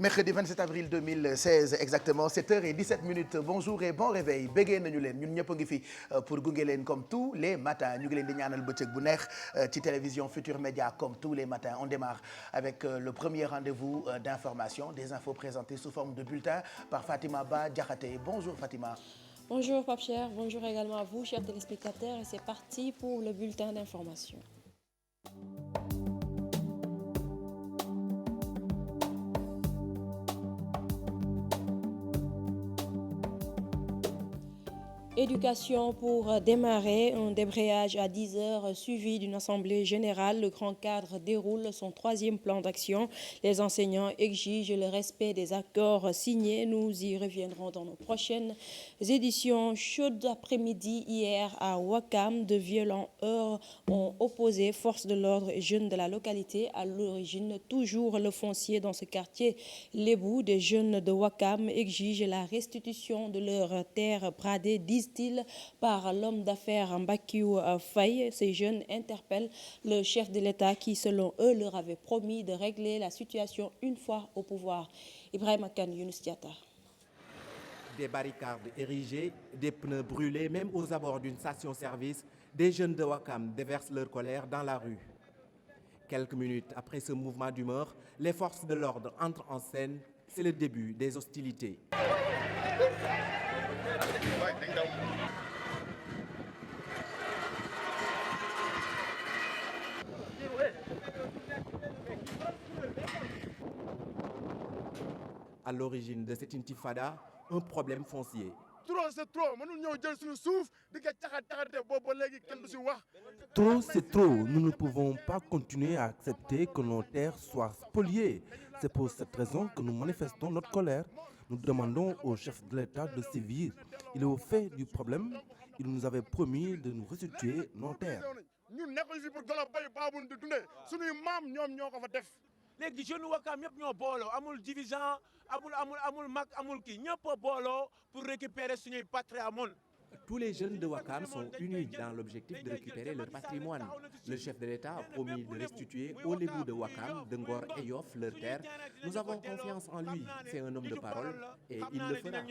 Mercredi 27 avril 2016 exactement 7h17. Bonjour et bon réveil béggee nañu leen ñun ñëpp a ngi fi pour gunge leen comme tous les matins ñu ngi leen di ñaanal bëccëg bu neex ci télévision Futur Média comme tous les matins. On démarre avec le premier rendez-vous d'information, des infos présentées sous forme de bulletin par Fatima Ba Diakhaté. Bonjour Fatima. Bonjour Pape Cheikh, bonjour également à vous chers téléspectateurs et c'est parti pour le bulletin d'information. Éducation pour démarrer, un débrayage à 10h suivi d'une assemblée générale. Le grand cadre déroule son troisième plan d'action. Les enseignants exigent le respect des accords signés. Nous y reviendrons dans nos prochaines éditions. Chaude après-midi hier à Ouakam, de violents heurts ont opposé forces de l'ordre et jeunes de la localité. À l'origine, toujours le foncier dans ce quartier lébou. Des jeunes de Ouakam exigent la restitution de leurs terres bradées, disent-ils, par l'homme d'affaires Mbakiou Faye. Ces jeunes interpellent le chef de l'État qui, selon eux, leur avait promis de régler la situation une fois au pouvoir. Ibrahima Kane, Younous Diatta. Des barricades érigées, des pneus brûlés, même aux abords d'une station-service, des jeunes de Ouakam déversent leur colère dans la rue. Quelques minutes après ce mouvement d'humeur, les forces de l'ordre entrent en scène. C'est le début des hostilités. À l'origine de cette intifada, un problème foncier. Trop c'est trop, nous ne pouvons pas continuer à accepter que nos terres soient spoliées. C'est pour cette raison que nous manifestons notre colère. Nous demandons au chef de l'État de sévir. Il est au fait du problème. Il nous avait promis de nous restituer nos terres. léegi jeune Ouakam ñëpp ñoo booloo amul division amul mag amul kii ñëpp booloo pour récupérer suñuy patrimoine. Tous les jeunes de Ouakam sont unis dans l'objectif de récupérer leur patrimoine. Le chef de l'État a promis de restituer aux Lébous de Ouakam, de Ngor et Yoff leurs terres. Nous avons confiance en lui. C'est un homme de parole et il le fera.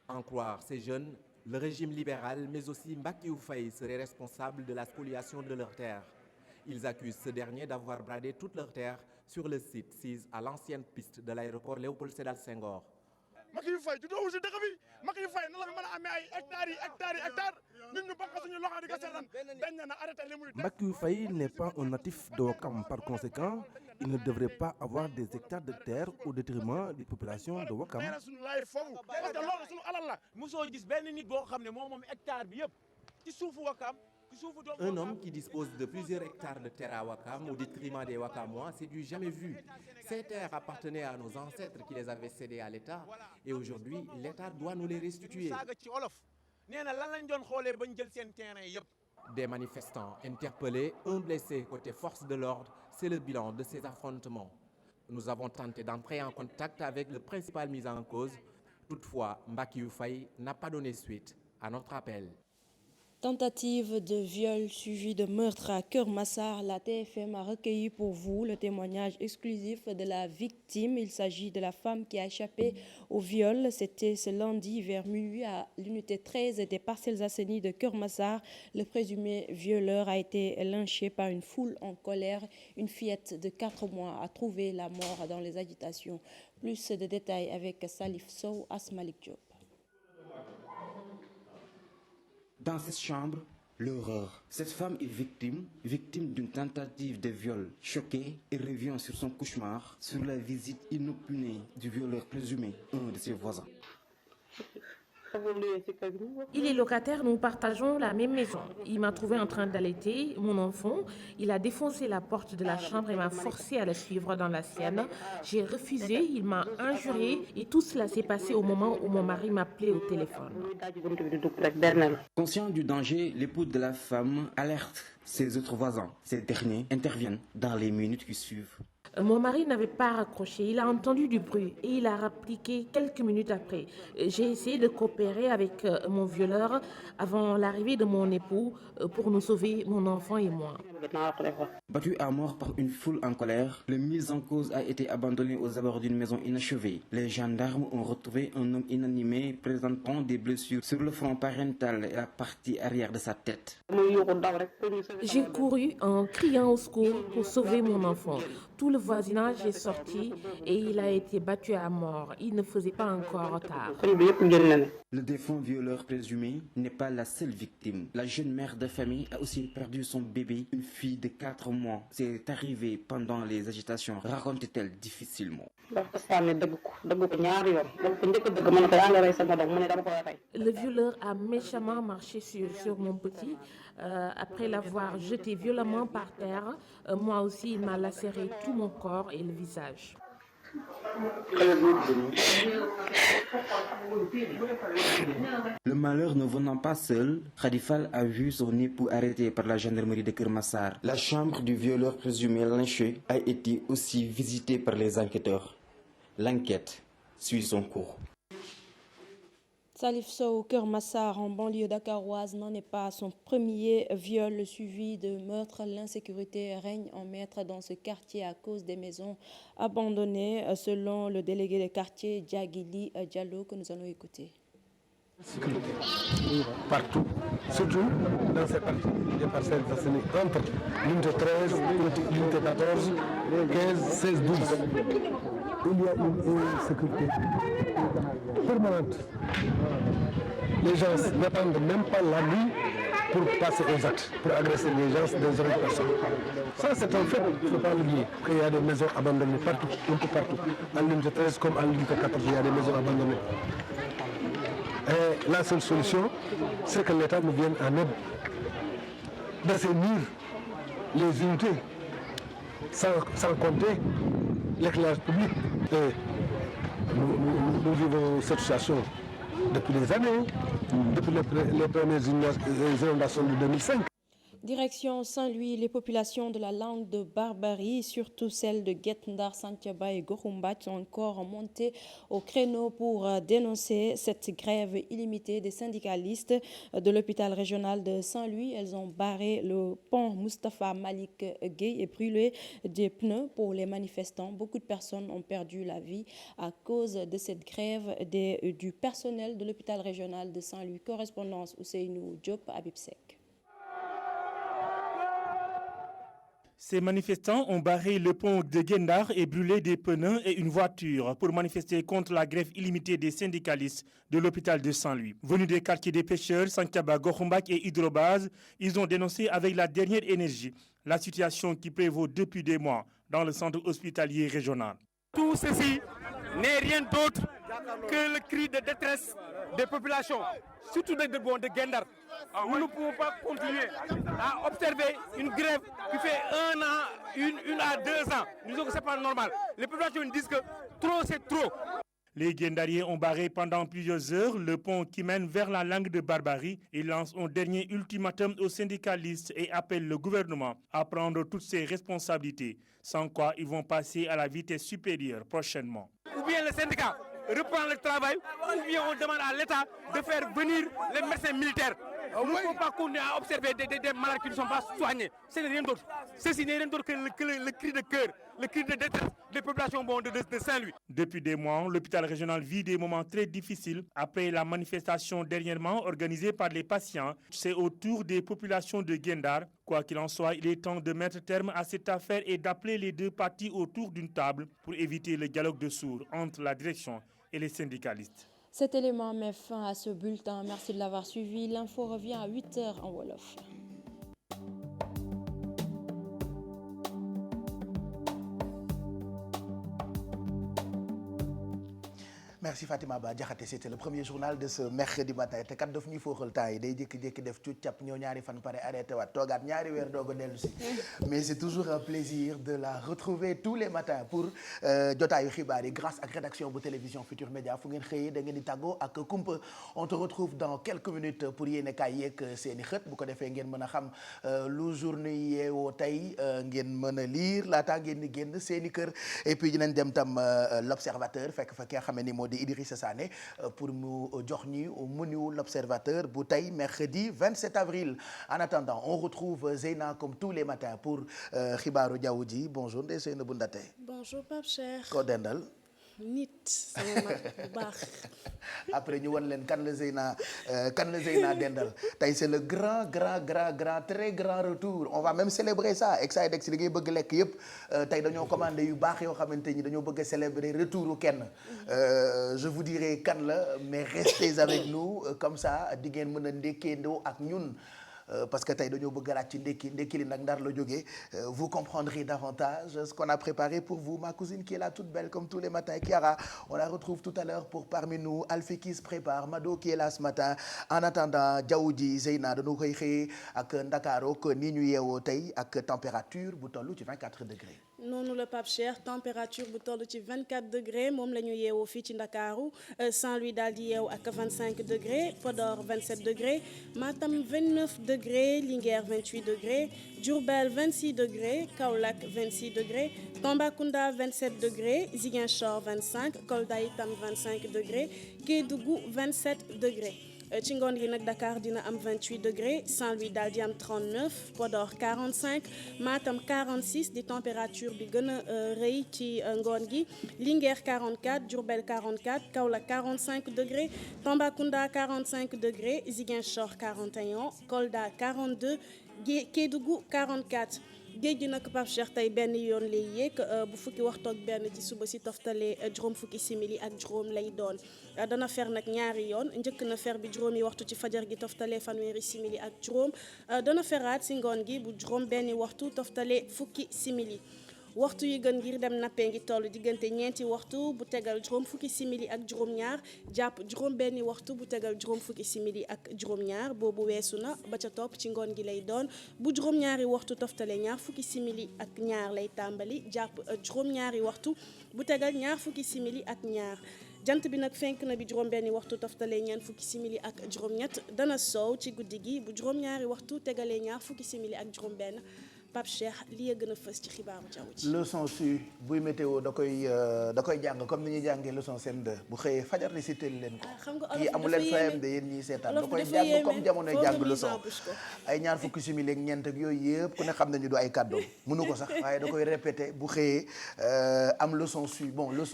En croire ces jeunes, le régime libéral, mais aussi Mbakiou Faye serait responsable de la spoliation de leurs terres. Ils accusent ce dernier d'avoir bradé toutes leurs terres sur le site sise à l'ancienne piste de l'aéroport Léopold Sédar Senghor. Mbakiou Faye n'est pas un natif de Ouakam. Par conséquent, il ne devrait pas avoir des hectares de terre au détriment des populations de Ouakam. Un homme qui dispose de plusieurs hectares de terre à Ouakam au détriment des Ouakamois, c'est du jamais vu. Ces terres appartenaient à nos ancêtres qui les avaient cédées à l'État et aujourd'hui, l'État doit nous les restituer. Des manifestants interpellés, un blessé côté force de l'ordre, c'est le bilan de ces affrontements. Nous avons tenté d'entrer en contact avec le principal mis en cause. Toutefois, Mbakiou Faye n'a pas donné suite à notre appel. Tentative de viol suivie de meurtre à Keur Massar. La TFM a recueilli pour vous le témoignage exclusif de la victime. Il s'agit de la femme qui a échappé au viol. C'était ce lundi vers minuit à l'unité 13 des Parcelles Assainies de Keur Massar. Le présumé violeur a été lynché par une foule en colère. Une fillette de 4 mois a trouvé la mort dans les agitations. Plus de détails avec Salif Sow, Asmalik Diop. Dans cette chambre, l'horreur. Cette femme est victime d'une tentative de viol. Choquée, elle revient sur son cauchemar, sur la visite inopinée du violeur présumé, un de ses voisins. Il est locataire, nous partageons la même maison. Il m'a trouvé en train d'allaiter mon enfant. Il a défoncé la porte de la chambre et m'a forcé à le suivre dans la sienne. J'ai refusé, il m'a injurié et tout cela s'est passé au moment où mon mari m'appelait au téléphone. Conscient du danger, l'époux de la femme alerte ses autres voisins. Ces derniers interviennent dans les minutes qui suivent. Mon mari n'avait pas raccroché, il a entendu du bruit et il a répliqué quelques minutes après. J'ai essayé de coopérer avec mon violeur avant l'arrivée de mon époux pour nous sauver, mon enfant et moi. Battu à mort par une foule en colère, le mis en cause a été abandonné aux abords d'une maison inachevée. Les gendarmes ont retrouvé un homme inanimé présentant des blessures sur le front parental et la partie arrière de sa tête. J'ai couru en criant au secours pour sauver mon enfant. Tout le voisinage est sorti et il a été battu à mort. Il ne faisait pas encore tard. Le défunt violeur présumé n'est pas la seule victime. La jeune mère de famille a aussi perdu son bébé, une fille de 4 mois. C'est arrivé pendant les agitations, raconte-t-elle difficilement. Le violeur a méchamment marché sur mon petit. Après l'avoir jeté violemment par terre, moi aussi, il m'a lacéré tout mon corps et le visage. Le malheur ne venant pas seul, Khadifal a vu son époux arrêté par la gendarmerie de Keur Massar. La chambre du violeur présumé lynché a été aussi visitée par les enquêteurs. L'enquête suit son cours. Salif Sow, Keur Massar, en banlieue dakaroise, n'en est pas à son premier viol suivi de meurtre. L'insécurité règne en maître dans ce quartier à cause des maisons abandonnées, selon le délégué de quartier Djagili Diallo, que nous allons écouter. Sécurité partout, surtout dans ces parties des parcelles assainies entre l'unité 13, l'unité 14, 15, 16, 12. Il y a une sécurité permanente. Les gens n'attendent même pas la nuit pour passer aux actes, pour agresser les gens, des autres personnes. Ça, c'est un fait, il ne faut pas l'oublier. Il y a des maisons abandonnées partout, un peu partout. À l'unité 13 comme à l'unité 14, il y a des maisons abandonnées. Et la seule solution, c'est que l'État nous vienne en aide d'assainir les unités, sans compter l'éclairage public. Et nous vivons cette situation depuis des années, depuis les premières inondations de 2005. Direction Saint-Louis, les populations de la langue de Barbarie, surtout celles de Guet Ndar, Santhiaba et Gokhumbath, sont encore montées au créneau pour dénoncer cette grève illimitée des syndicalistes de l'hôpital régional de Saint-Louis. Elles ont barré le pont Moustapha Malik Gueye et brûlé des pneus pour les manifestants. Beaucoup de personnes ont perdu la vie à cause de cette grève du personnel de l'hôpital régional de Saint-Louis. Correspondance Ousseynou Diop, Habib Seck. Ces manifestants ont barré le pont de Guet-Ndar et brûlé des pneus et une voiture pour manifester contre la grève illimitée des syndicalistes de l'hôpital de Saint-Louis. Venus des quartiers des pêcheurs, Santhiaba, Gokhumbath et Hydrobase, ils ont dénoncé avec la dernière énergie la situation qui prévaut depuis des mois dans le centre hospitalier régional. Tout ceci n'est rien d'autre que le cri de détresse des populations, surtout de Guet-Ndar. Nous ne pouvons pas continuer à observer une grève qui fait 1 an, une à 2 ans. Nous disons que ce n'est pas normal. Les populations disent que trop c'est trop. Les Guet-Ndariens ont barré pendant plusieurs heures le pont qui mène vers la langue de Barbarie. Ils lancent un dernier ultimatum aux syndicalistes et appellent le gouvernement à prendre toutes ses responsabilités, sans quoi ils vont passer à la vitesse supérieure prochainement. Ou bien le syndicat reprend le travail, ou bien on demande à l'État de faire venir les médecins militaires. Nous ne pouvons pas continuer à observer des malades qui ne sont pas soignés. Ce n'est rien d'autre. Ceci n'est rien d'autre que le cri de cœur, le cri de détresse des populations de Saint-Louis. Depuis des mois, l'hôpital régional vit des moments très difficiles. Après la manifestation dernièrement organisée par les patients, c'est au tour des populations de Guet-Ndar. Quoi qu'il en soit, il est temps de mettre terme à cette affaire et d'appeler les deux parties autour d'une table pour éviter le dialogue de sourds entre la direction et les syndicalistes. Cet élément met fin à ce bulletin. Merci de l'avoir suivi. L'info revient à 8h en Wolof. merci Fatima Ba Diakhaté c'était le premier journal de ce mercredi matin te kat daf ñuy fooxal temps yi day jékki-jékki def cuut cap ñëw ñaari fan pare arrêté waat toogaat ñaari weer doog a dellu si mais c'est toujours un plaisir de la retrouver tous les matins pour jotaayu xibaar yi grâce ak rédaction bu télévision Futur Média fu ngeen xëyee da ngeen di tàggoo ak kumpa on te retrouve dans quelques minutes pour yéene kaay yeeg seeni xët bu ko defee ngeen mën a xam lu journée yeewoo tey ngeen mën a lire laataa ngeen di génn seeni kër et puis dinañ dem tam l'observateur fekk fa ki nga xam ne ni moo di Idrissa Sané pour mu jox ñi menu l'observateur bu tey mercredi 27 avril en attendant on retrouve Zeyna comme tous les matins pour xibaaru jaww ji bonjour Ndeye Seynabou Ndaté. Bonjour Pape Cheikh. koo dendal. nit sama mag bu baax. après ñu wan leen kan la Zeyna dendal tey c'est le grand très grand retour on va même célébrer ça Excidex li ngay bëgg lekk yëpp tey dañoo commandé yu baax yoo xamante ni dañoo bëgg a célébrer retouru kenn je vous dirai kan la mais restez avec nous comme ça di ngeen mën a ndékkeendoo ak ñun. Parce que tey dañoo bëgg a laaj ci ndekki li nag ndar la jógee vous comprendrez davantage ce qu'on a préparé pour vous ma cousine qui est là toute belle comme tous les matins Chiara on la retrouve tout à l'heure pour parmi nous Alfie qui se prépare Mado qui est là ce matin en attendant jaww ji Zeyna dañu koy xëyee ak Ndakaaru ak ni ñu yeewoo tey ak température bu toll ci 24 degrés. noonu la Pape Cheikh température bu toll ci 24 degrés moom la ñu yeewoo fii ci Ndakaaru Saint-Louis daal di yeewu ak 25 degrés Podor 27 degrés Matam 29 degrés Linguère 28 degrés Diourbel 26 degrés Kaolack 26 degrés Tambacounda 27 degrés Ziguinchor 25 Kolda itam 25 degrés Kédougou 27 degrés. ci ngoon gi nag Dakar dina am 28 degrés Saint-Louis daal di am 39 Podor 45 Matam 46 di température bi gën a rëy ci ngoon gi Linguère 44 Diourbel 44 Kaolack 45 degrés Tambacounda 45 degrés Ziguinchor 41 Kolda 42 Kédougou 44. géej gi nag Pape Cheikh tey benn yoon lay yéeg bu fukki waxtu ak benn ci suba si toftale juróom fukki simili ak juróom lay doon dana fer nag ñaari yoon njëkk na fer bi juróomi waxtu ci fajar gi toftale fanweeri simili ak juróom dana feraat si ngoon gi bu juróom benni waxtu toftale fukki simili waxtu yi gën ngir dem nappee ngi toll diggante ñeenti waxtu bu tegal juróom fukki simili ak juróom-ñaar jàpp juróom benni waxtu bu tegal juróom fukki simili ak juróom-ñaar boobu weesu na ba ca topp ci ngoon gi lay doon bu juróom-ñaari waxtu toftale ñaar fukki simili ak ñaar lay tàmbali jàpp juróom-ñaari waxtu bu tegal ñaar fukki simili ak ñaar jant bi nag fenk na bi juróom benni waxtu toftale ñeent fukki simili ak juróom-ñett dana soow ci guddi gi bu juróom-ñaari waxtu tegalee ñaar fukki simili ak juróom benn Pape Cheikh li gën a fës ci xibaaru jaww ji. leçon su buy météo da koy jàng comme ni ñuy jàngee leçon CM2 bu xëyee fajar li si teel leen ko. xam nga kii amu leen fayam de yéen ñiy seetaan da koy jàng comme jamonoy jàng leçon ay ñaar fukki simili ak ñeent ak yooyu yëpp ku ne xam nañu du ay kàddoom mënu ko sax waaye da koy répété bu xëyee am leçon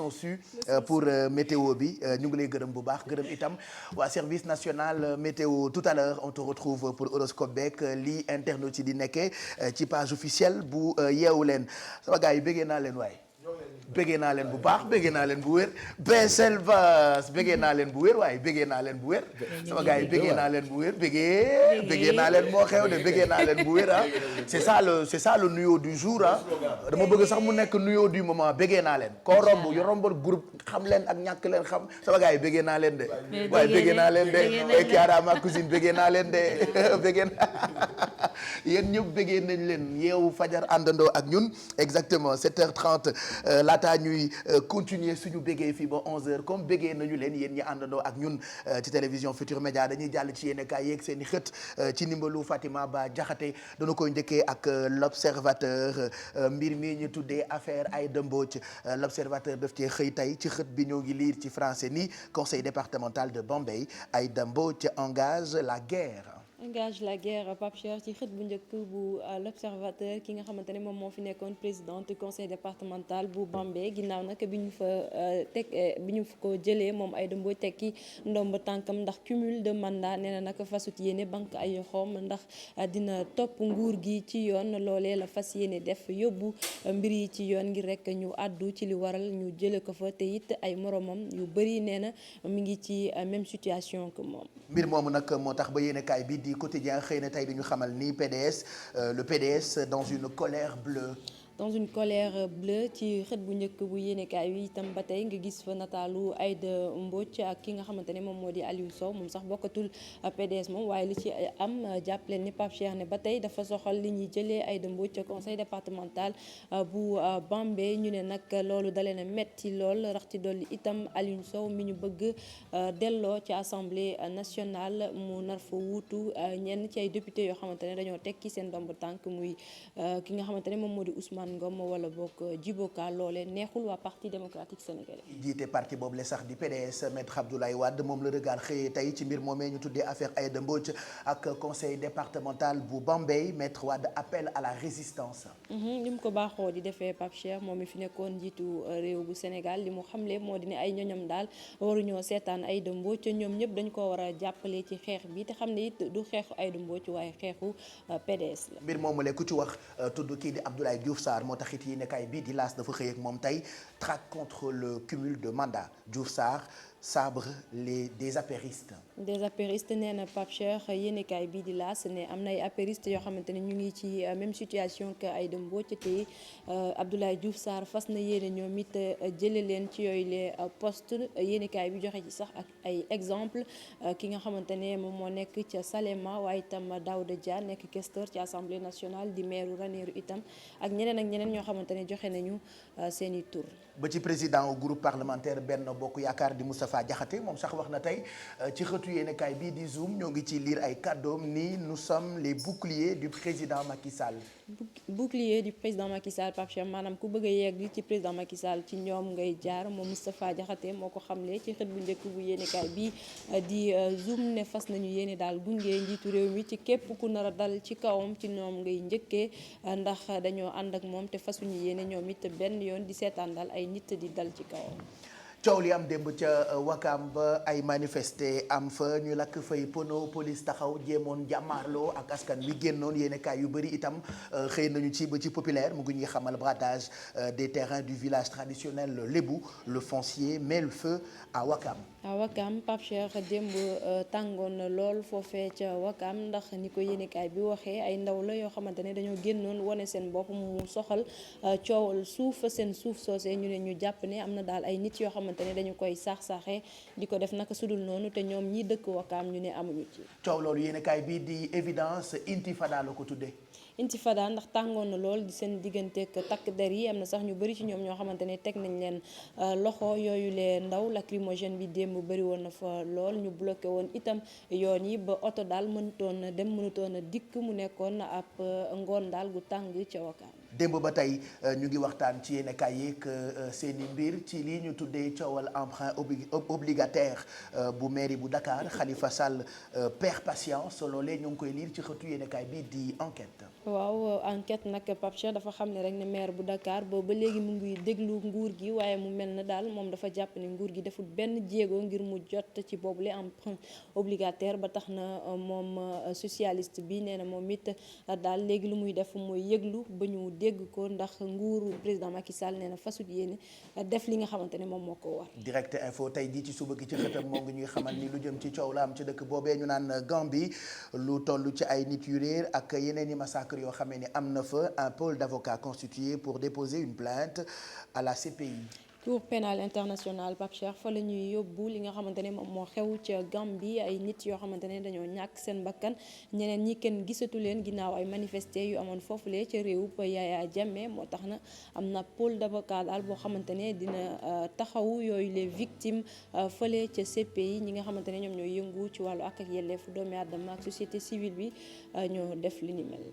su pour météo bi ñu ngi lay gërëm bu baax gërëm itam waa service national météo tout à l'heure on te retrouve pour horoscope beeg lii internautes yi di nekkee ci page officiel bu yeewu leen sama gars yi bëggee naa leen waaye bëggee naa leen bu baax bëggee naa leen bu wér Selvaas bëggee naa leen bu wér waaye bëggee naa leen bu wér sama gars yi bëggee naa leen bu wér bëggee naa leen moo xew de bëggee naa leen bu wér ah c'est ça le nuyoo du jour ah dama bëgg sax mu nekk nuyoo du moment bëggee naa leen koo romb yu rombal groupe xam leen ak ñàkk leen xam sama gars yi bëggee naa leen de waaye bëggee naa leen de Chiara ma cousine bëggee naa leen de bëggee yéen ñëpp bëggee nañ leen yeewu fajar àndandoo ak ñun exactement 7h30 laataa ñuy continuer suñu bëggee fii ba 11h comme bëggee nañu leen yéen ñi àndandoo ak ñun ci télévision Futur Média dañuy jàll ci yéen kaay yeeg seen i xët ci ndimbalu Fatima Ba Diakhaté dana koy njëkkee ak l'observateur mbir mi ñu tuddee affaire Aïda Mbodj l'observateur daf cee xëy tey ci xët bi ñoo ngi lire ci français ni conseil départemental de Bambey Aïda Mbodj engage la guerre. engage la guerre Pape Cheikh ci xët bu njëkk bu l'observateur ki nga xamante ne moom moo fi nekkoon présidente conseil départemental bu Bambey ginnaaw nag bi ñu fa ko jëlee moom Aïda Mbodj tekki ndomb tànkam ndax cumul de mandat nee na nag fasut yéene banque ay xom ndax dina topp nguur gi ci yoon loolee la fas yéene def yóbbu mbir yi ci yoon ngir rek ñu àddu ci li waral ñu jële ko fa te it ay moromam yu bëri nee na mi ngi ci même situation que moom. mbir moomu nag moo tax ba yéene kaay bi di quotidien xëy na tey di ñu xamal ni PDS le PDS dans une colère bleue. dans une colère bleue ci xët bu njëkk bu yéenekaay wi itam ba tey nga gis fa nataalu Aïda Mbodj ak ki nga xamante ne moom moo di Aliou Sow moom sax bokkatul PDS moom waaye li ci am jàppaleen ni Pape Cheikh ne ba tey dafa soxal li ñuy jëlee Aïda Mbodj ca conseil départemental bu Bambey ñu ne nag loolu dalee na metti lool rax ci dolli itam Aliou Sow mi ñu bëgg delloo ci assemblée nationale mu nar fa wuutu ñenn ci ay député yoo xamante ne dañoo tekki seen domb tànk muy ki nga xamante ne moom moo di Ousmane Ngom wala bokk Djibo Ka loolee neexul waa parti démocratique sénégalais. jiite parti boobu la sax di PDS maître Abdoulaye Wade moom la regard xëyee tey ci mbir moomee ñu tuddee affaire Aïda Mbodj ak conseil départemental bu Bambey maître Wade appel à la résistance. li mu ko baaxoo di defee Pape Cheikh moom mi fi nekkoon njiitu réew bu Sénégal li mu xamle moo di ne ay ñoñam daal waruñoo seetaan Aïda Mbodj ñoom ñëpp dañ ko war a jàppale ci xeex bi te xam ne it du xeexu Aïda Mbodj waaye xeexu PDS la. mbir moomu la ku ci wax tudd kii di Abdoulaye Diouf Sarr moo tax it yi nekkaay bii di laas dafa xëy ak moom tey traque contre le cumul de mandat Diouf Sarr sabre des apéristes. des apéristes nee na Pape Cheikh yéenekaay bii di laas ne am na ay apéristes yoo xamante ne ñu ngi ci même situation que Aïda Mbodj te Abdoulaye Diouf Sarr fas na yéene ñoom it jële leen ci yooyu les postes yéenekaay bi joxe ci sax ak ay exemple ki nga xamante ne moom moo nekk ca Salema waaye itam Daouda Dia nekk questeur ci assemblée nationale di maire Ranérou itam ak ñeneen ñoo xamante ne joxe nañu seeni tur. ba ci président groupe parlementaire Benno Bokk Yaakaar di Moustapha Diakhaté moom sax wax na tey ci xëtu yéenekaay bii di Zoom ñoo ngi ci lire ay kàddoom ni nous sommes les boucliers du président Macky Sall. bouclier du président Macky Sall Pape Cheikh maanaam ku bëgg a yegg ci président Macky Sall ci ñoom ngay jaar moom Moustapha Diakhaté moo ko xamle ci xët bu njëkk bu yéenekaay bi di Zoom ne fas nañu yéene daal gunge njiitu réew mi ci képp ku nar a dal ci kawam ci ñoom ngay njëkkee ndax dañoo ànd ak moom te fasuñu yéene ñoom it benn yoon di seetaan daal ay nit di dal ci kawam. coow li am démb ca Wakam ba ay manifesté am fa ñu lakk fay pono police taxaw jéemoon jàmmaarloo ak askan wi génnoon yéenekaay yu bëri itam xëy nañu ci ba ci populaire mu ngi ñuy xamal bradage des terrains du village traditionnel lébu le foncier met le feu à Wakam. à Wakam Pape Cheikh démb tàngoon na lool foofee ca Wakam ndax ni ko yéenekaay bi waxee ay ndaw la yoo xamante ne dañoo génnoon wane seen bopp mu soxal coowal suuf seen suuf soosee ñu ne ñu jàpp ne am na daal ay nit yoo xamante ne dañu koy saax-saaxee di ko def naka sudul noonu te ñoom ñi dëkk Wakam ñu ne amuñu ci. coow loolu yéenekaay bi di évidence intifada la ko tuddee. intifada ndax tàngoon na lool di seen digganteeg takk der yi am na sax ñu bëri ci ñoom ñoo xamante ne teg nañ leen loxo yooyu lee ndaw lacrymogène bi démb bëri woon na fa lool ñu bloqué woon itam yoon yi ba oto daal mënutoon a dem mënutoon a dikk mu nekkoon ab ngoon daal gu tàng ca Wakaam. démb ba tey ñu ngi waxtaan ci yéenekaay yeeg seeni mbir ci lii ñu tuddee coowal emprunt obligataire bu mairie bu Dakar Khalifa Sall perd patience loolee ñu ngi koy lire ci xëtu yéenekaay bi di enquête. waaw enquête nag Pape Cheikh dafa xam ne rek ne maire bu Dakar boobu ba léegi mu ngi déglu nguur gi waaye mu mel na daal moom dafa jàpp ne nguur gi deful benn jéego ngir mu jot ci boobule emprunt obligataire ba tax na moom socialiste bi nee na moom it daal léegi lu muy def mooy yëglu ba ñu dégg ko ndax nguuru président Macky Sall nee na fasut yéene def li nga xamante ne moom moo ko war. Direct Info tey jii ci suba gi ci xëtam moo ngi ñuy xamal ni lu jëm ci coow la am ci dëkk boobee ñu naan Gambie lu toll ci ay nit yu réer ak yeneen i massacre yoo xamee ni am na fa un pôle d'avocats constitué pour déposer une plainte à la CPI. Cour pénale internationale Pape Cheikh fa la ñuy yóbbu li nga xamante ne moom moo xew ca Gambie ay nit yoo xamante ne dañoo ñàkk seen bakkan ñeneen ñi kenn gisatu leen ginnaaw ay manifesté yu amoon foofulee ca réew Yaya Jammeh moo tax na am na pôle d'avocat daal boo xamante ne dina taxawu yooyu les victimes fële ca CPI ñi nga xamante ne ñoom ñooy yëngu ci wàllu ak yelleefu doomi aadama ak société civile bi ñoo def li ni mel.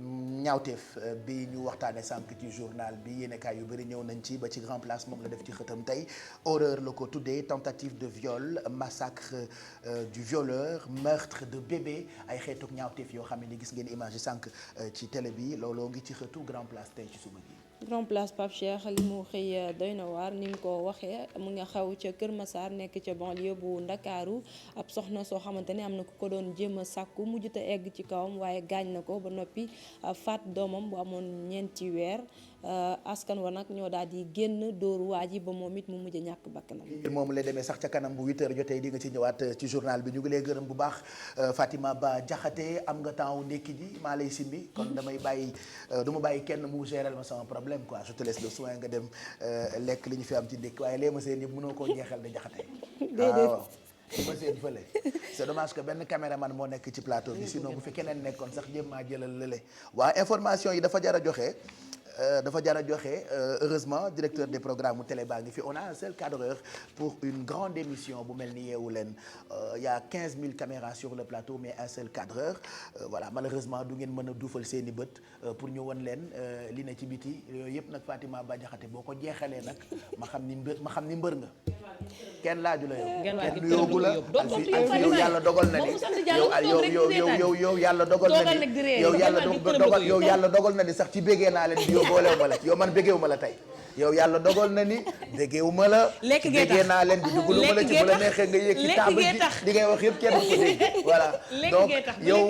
ñaawteef bi ñu waxtaane sànq ci journal bi yéenekaay yu bëri ñëw nañ ci ba ci grand place moom la def ci xëtam tey horreur la ko tuddee tentative de viol massacre du violeur meurtre de bébé ay xeetuk ñaawteef yoo xam ne gis ngeen image yi sànq ci télé bi looloo ngi ci xëtu grand place tey ci suba gi. Grand Place Pape Cheikh li mu xëy doy na waar ni nga ko waxee mu nga xaw ca Kër Massar nekk ca banlieue bu Ndakaaru ab soxna soo xamante ne am na ku ko doon jéem a sàkku mujjut a egg ci kawam waaye gaañ na ko ba noppi faat doomam bu amoon ñeenti weer askan wa nag ñoo daal di génn dóor waa ji ba moom it mu mujj ñàkk bakkanam. moom la demee sax ca kanam bu 8h jotee di nga ci ñëwaat ci journal bi ñu ngi lay gërëm bu baax Fatima Ba Diakhaté am nga temps wu ndekki ji maa lay simbi kon damay bàyyi du ma bàyyi kenn mu gérer ma sama problème quoi je te laisse le soin nga dem lekk li ñu fi am ci ndekki waaye lee ma seen yëpp mënoo koo jeexal de Diakhaté. waaw ma seen fële c'est dommage que benn caméraman moo nekk ci plateau bi sinon bu fi keneen nekkoon sax jéem maa jëlal lële waa information yi dafa jar a joxe. Heureusement directeur des programmes mu télé baa ngi fi on a un seul cadreur pour une grande émission bu mel ni Yeewu Leen il y a 15 000 caméras sur le plateau mais un seul cadreur voilà malheureusement du ngeen mën a duufal seen i bët pour ñu won leen li ne ci biti yooyu yëpp nag Fatima Ba Diakhaté boo ko jeexalee nag ma xam ni mbër nga kenn laaju la yow kenn nuyoogu la alfi yow yàlla dogal na ni yow yàlla dogal na ni yow yàlla dogal na ni sax ci bégee naa leen di yow boolewu ma la yow man bégeewu ma la tey yow yàlla dogal na ni bégeewu ma la bégee naa leen di dugalu ma la ci bu la neexee nga yéeg ci table ji li ngay wax yëpp kenn du ko dégg voilà donc yow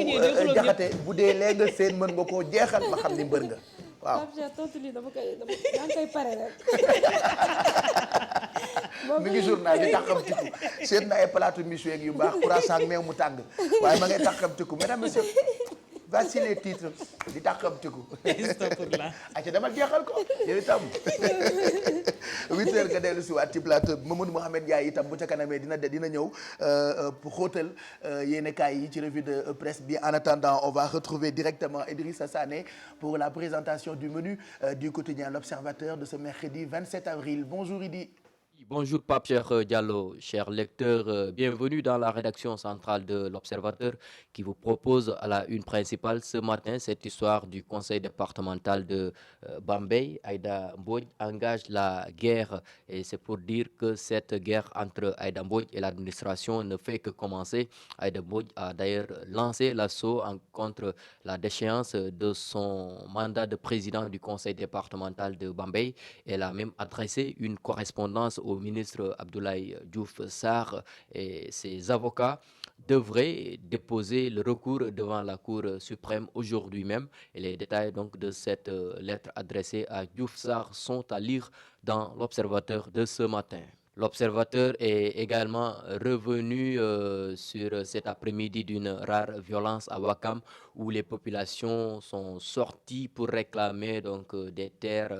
Diakhaté bu dee lee nga seen mën nga koo jeexal ma xam ni mbër nga waaw dama koy pare rek mi ngi journal di taxamtiku seet na ay plateau monsieur yu baax croissant meew mu tàng waaye ma ngay taxamtiku mesdames messieurs voici les titres di taxamtiku aca demal jeexal ko yow itam 8h nga dellu si waat ci plateau bi Mamadou Mouhamed Ndiaye itam bu ca kanamee dina ñëw xóotal yéenekaay yi ci revue de presse bi en attendant on va retrouver directement Idrissa Sané pour la présentation du menu du quotidien L'Observateur de ce mercredi 27 avril. Bonjour Idi. Bonjour Pape Cheikh Diallo, chers lecteurs, bienvenue dans la rédaction centrale de l'Observateur qui vous propose à la une principale ce matin cette histoire du conseil départemental de Bambey. Aïda Mbodj engage la guerre et c'est pour dire que cette guerre entre Aïda Mbodj et l'administration ne fait que commencer. Aïda Mbodj a d'ailleurs lancé l'assaut contre la déchéance de son mandat de président du conseil départemental de Bambey. Elle a même adressé une correspondance au ministre Abdoulaye Diouf Sarr et ses avocats devraient déposer le recours devant la Cour suprême aujourd'hui même. Et les détails donc de cette lettre adressée à Diouf Sarr sont à lire dans l'Observateur de ce matin. L'Observateur est également revenu sur cet après-midi d'une rare violence à Ouakam où les populations sont sorties pour réclamer donc des terres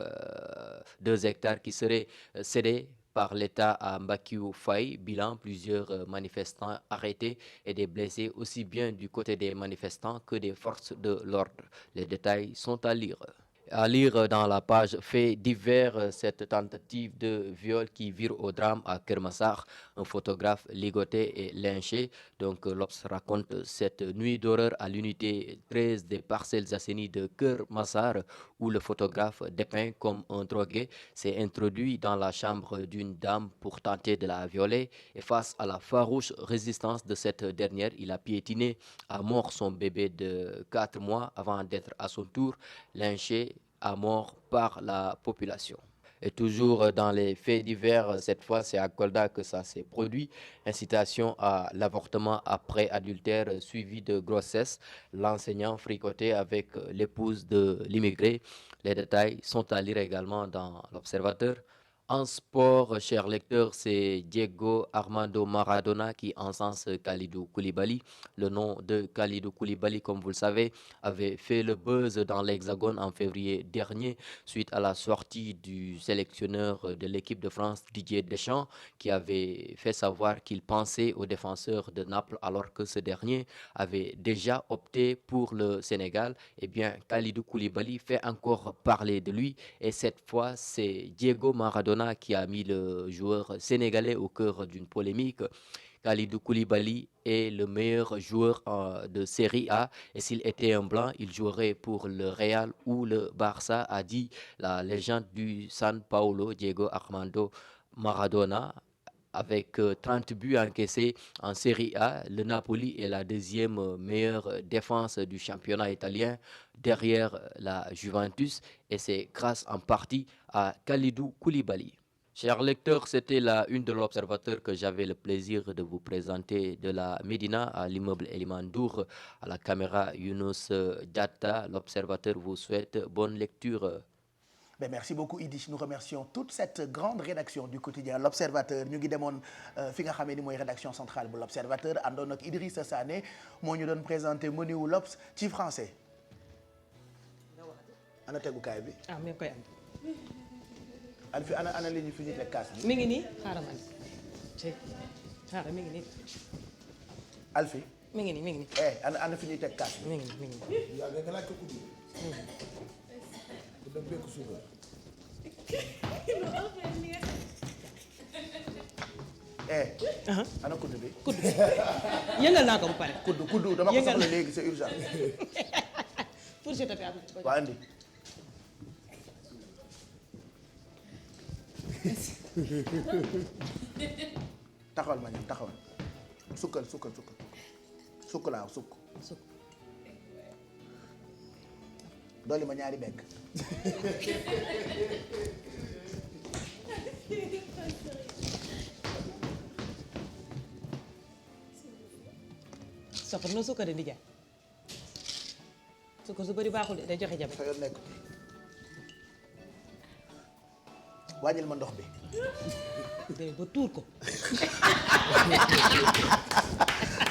2 hectares qui seraient cédées par l'État à Mbakiou Faye. Bilan, plusieurs manifestants arrêtés et des blessés aussi bien du côté des manifestants que des forces de l'ordre. Les détails sont à lire. À lire dans la page faits divers cette tentative de viol qui vire au drame à Keur Massar, un photographe ligoté et lynché. Donc l'Obs raconte cette nuit d'horreur à l'unité 13 des Parcelles Assainies de Keur Massar où le photographe dépeint comme un drogué s'est introduit dans la chambre d'une dame pour tenter de la violer et face à la farouche résistance de cette dernière, il a piétiné à mort son bébé de 4 mois avant d'être à son tour lynché à mort par la population. Et toujours dans les faits divers, cette fois c'est à Kolda que ça s'est produit. Incitation à l'avortement après adultère suivi de grossesse. L'enseignant fricoté avec l'épouse de l'immigré. Les détails sont à lire également dans l'Observateur. En sport, chers lecteurs, c'est Diego Armando Maradona qui encense Kalidou Koulibaly. Le nom de Kalidou Koulibaly, comme vous le savez, avait fait le buzz dans l'Hexagone en février dernier suite à la sortie du sélectionneur de l'équipe de France, Didier Deschamps, qui avait fait savoir qu'il pensait au défenseur de Naples alors que ce dernier avait déjà opté pour le Sénégal. Eh bien, Kalidou Koulibaly fait encore parler de lui et cette fois, c'est Diego Maradona qui a mis le joueur sénégalais au cœur d'une polémique. Kalidou Koulibaly est le meilleur joueur de Série A et s'il était un blanc, il jouerait pour le Real ou le Barça, a dit la légende du San Paulo, Diego Armando Maradona. Avec 30 buts encaissés en Série A, le Napoli est la 2e meilleure défense du championnat italien derrière la Juventus et c'est grâce en partie à Kalidou Koulibaly. Chers lecteurs, c'était la une de l'Observateur que j'avais le plaisir de vous présenter de la Médina à l'immeuble Elimandour, à la caméra Younous Diatta. L'Observateur vous souhaite bonne lecture. Ben merci beaucoup Idi nous remercions toute cette grande rédaction du quotidien L'Observateur ñu ngi demoon fi nga xamee ni mooy rédaction centrale bu L'Observateur àndoon ak Idrissa Sané moo ñu doon présenté menu wu L'Obs ci français. ana tegukaay bi. ah mi ngi koy andi. Alfi ana li ñu fi ñu teg kaas bi. mi ngi nii xaaral ma andi xaaral mi ngi nii. Alfi. mi ngi nii. ana fi ñuy teg kaas bi. mi ngi nii. yaa ngi laaj ko kuddu. ku dem bekk suukar. ana kuddu bi. kuddu yëngal naa ko bu pare. kuddu dama ko soxla léegi c'est urgent. pour je tape waa andi. taxawal ma ñam taxawal sukkal laa sukk dooli ma ñaari bekk soxna no sukkar di jaay sukkar su bëri baaxul de day joxe jabe sa yoon nekk wàññil ma ndox bi day ba tuur ko